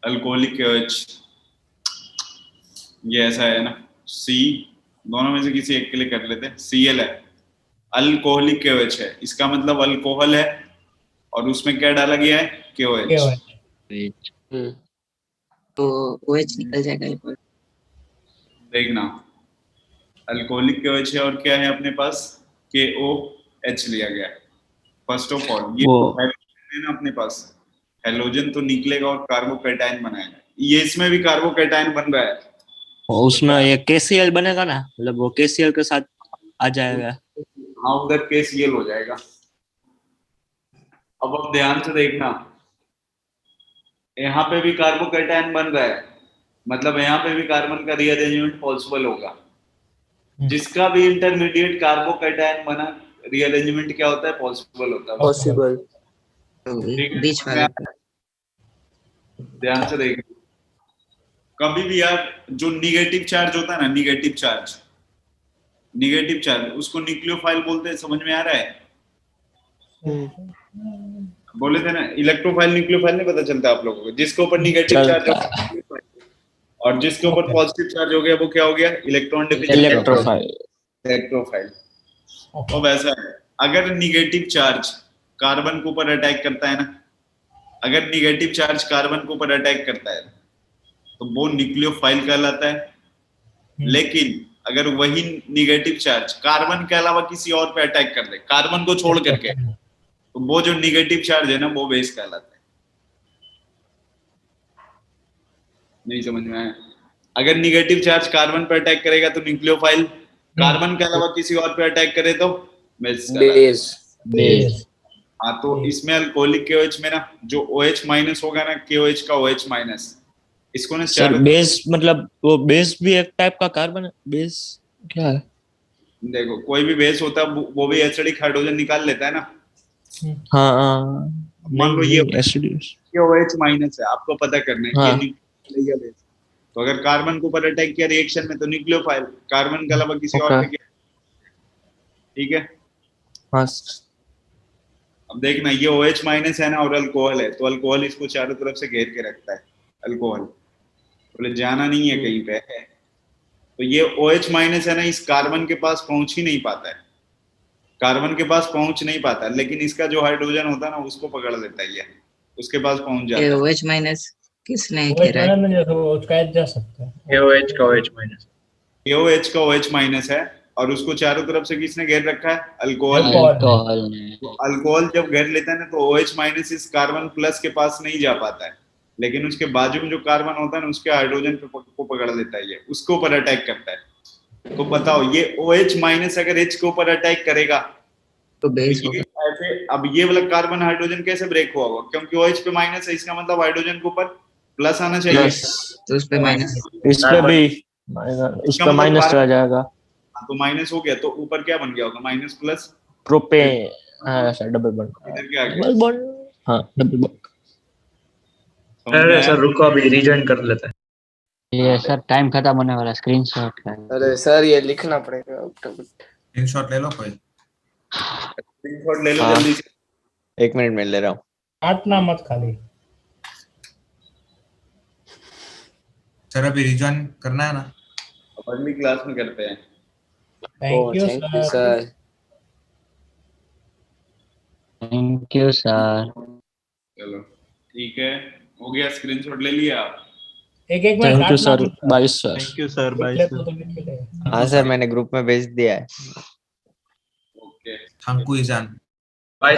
अल्कोहलिक KOH, ये ऐसा है ना, C, दोनों में से किसी एक के लिए कर लेते हैं। Cl है, अल्कोहलिक KOH है, इसका मतलब अल्कोहल है और उसमें क्या डाला गया है, KOH। तो OH निकल जाएगा एक बार। देखना, अल्कोहलिक KOH है और क्या है अपने पास, KOH लिया गया है। फर्स्ट ऑफ ऑल ये हाइड्रोजन है ना अपने पास, हाइड्रोजन तो निकलेगा और कार्बोकैटायन बनाएगा, ये इसमें भी कार्बोकैटायन बन रहा है, उसमें ये KCl बनेगा ना, मतलब वो KCl के साथ आ जाएगा। हाँ उधर KCl हो जाएगा। अब ध्यान से देखना, यहाँ पे भी कार्बोकैटायन बन रहा है, मतलब यहाँ पे भी कार्बन का रीअरेंजमेंट पॉसिबल होगा। जिसका भी इंटरमीडिएट कार्बोकैटायन बना, रीअरेंजमेंट क्या होता है, पॉसिबल होता है। पॉसिबल। बीच वाला। ध्यान से देखना, कभी भी यार जो निगेटिव चार्ज होता है ना, निगेटिव चार्ज उसको न्यूक्लियोफाइल बोलते हैं, समझ में आ रहा है? बोले थे ना, इलेक्ट्रोफाइल न्यूक्लियोफाइल नहीं पता चलता आप लोगों को, जिसके ऊपर निगेटिव चार्ज हो गया और जिसके ऊपर पॉजिटिव चार्ज हो गया वो क्या हो गया, इलेक्ट्रॉन डिफिजिट इलेक्ट्रोफाइल। तो वैसा है, अगर निगेटिव चार्ज कार्बन के ऊपर अटैक करता है ना, अगर निगेटिव चार्ज कार्बन के ऊपर अटैक करता है तो वो न्यूक्लियोफाइल कहलाता है। लेकिन अगर वही निगेटिव चार्ज कार्बन के अलावा किसी और पे अटैक कर दे, कार्बन को छोड़ करके, तो वो जो निगेटिव चार्ज है ना वो बेस कहलाता है। नहीं समझ में आया? अगर निगेटिव चार्ज कार्बन पर अटैक करेगा तो न्यूक्लियोफाइल, कार्बन के अलावा किसी और पे अटैक करे तो बेस कहलाता है। बेस। हाँ, तो इसमें अल्कोहलिक KOH में ना जो OH माइनस होगा ना, KOH का OH माइनस, इसको ना सर बेस मतलब वो बेस भी एक टाइप का कार्बन है, बेस क्या है? देखो कोई भी बेस होता है वो भी एसिडिक हाइड्रोजन निकाल लेता है ना। हाँ मान लो ये एसिडिक OH माइनस है, आपको पता करना है हाँ। ये न्यूक्लियोफाइल या बेस। तो अगर कार्बन के ऊपर अटैक किया रिएक्शन में तो न्यूक्लियोफाइल, कार्बन के अलावा किसी और पे किया, ठीक है। हाँ अब देखना ये OH माइनस है ना और अल्कोहल है, तो अल्कोहल इसको चारों तरफ से घेर के रखता है, अल्कोहल बोले जाना नहीं है कहीं पे। तो ये OH माइनस है ना, इस कार्बन के पास पहुंच ही नहीं पाता है, कार्बन के पास पहुंच नहीं पाता, लेकिन इसका जो हाइड्रोजन होता है ना उसको पकड़ लेता है, ये उसके पास पहुंच जाता है। OH माइनस किसने OH घेरा है? माइनस में जैसे वो उसका एच जा सकता है। KOH का OH माइनस, KOH का OH माइनस है और उसको चारों तरफ से किसने घेर रखा है? अल्कोहल ने। अल्कोहल तो अल्कोहल जब घेर लेता है ना तो OH माइनस इस कार्बन प्लस के पास नहीं जा पाता है, लेकिन उसके बाजू में जो कार्बन होता है ना उसके हाइड्रोजन को पकड़ लेता है, ये उसके ऊपर अटैक करता है। तो बताओ ये OH माइनस अगर H के ऊपर अटैक करेगा तो बेस तो ये होगा। ऐसे, अब ये वाला कार्बन हाइड्रोजन कैसे ब्रेक हुआ होगा? क्योंकि OH पे माइनस है, इसका मतलब हाइड्रोजन के ऊपर प्लस आना चाहिए। तो उस पे माइनस। इस पे भी उस पे माइनस चला जाएगा, तो माइनस हो गया तो ऊपर क्या बन गया होगा? Minus plus propane. हाँ सर डबल बॉन्ड, इधर क्या आ गया? डबल बॉन्ड, हाँ डबल बॉन्ड। समझ में अरे आया? सर रुको अभी रिजॉइन कर लेते हैं। ये सर टाइम खत्म होने वाला, स्क्रीनशॉट का। अरे सर ये लिखना पड़ेगा। स्क्रीनशॉट ले लो कोई। स्क्रीनशॉट ले लो हाँ। जल्दी से। 1 मिनट में ले रहा हूँ। काटना मत खाली। सर अभी रिजॉइन करना है ना? अब अगली क्लास में करते हैं। Thank you thank you sir. Sir. Thank you sir. चलो ठीक है, हो गया। स्क्रीनशॉट ले लिया आप? एक मिनट थैंक यू काटना सर, मत। Bye sir. Thank you sir, bye लिख ले सर। तो लिख ले। हाँ सर मैंने ग्रुप में भेज दिया है। Okay thank you Izaan. Bye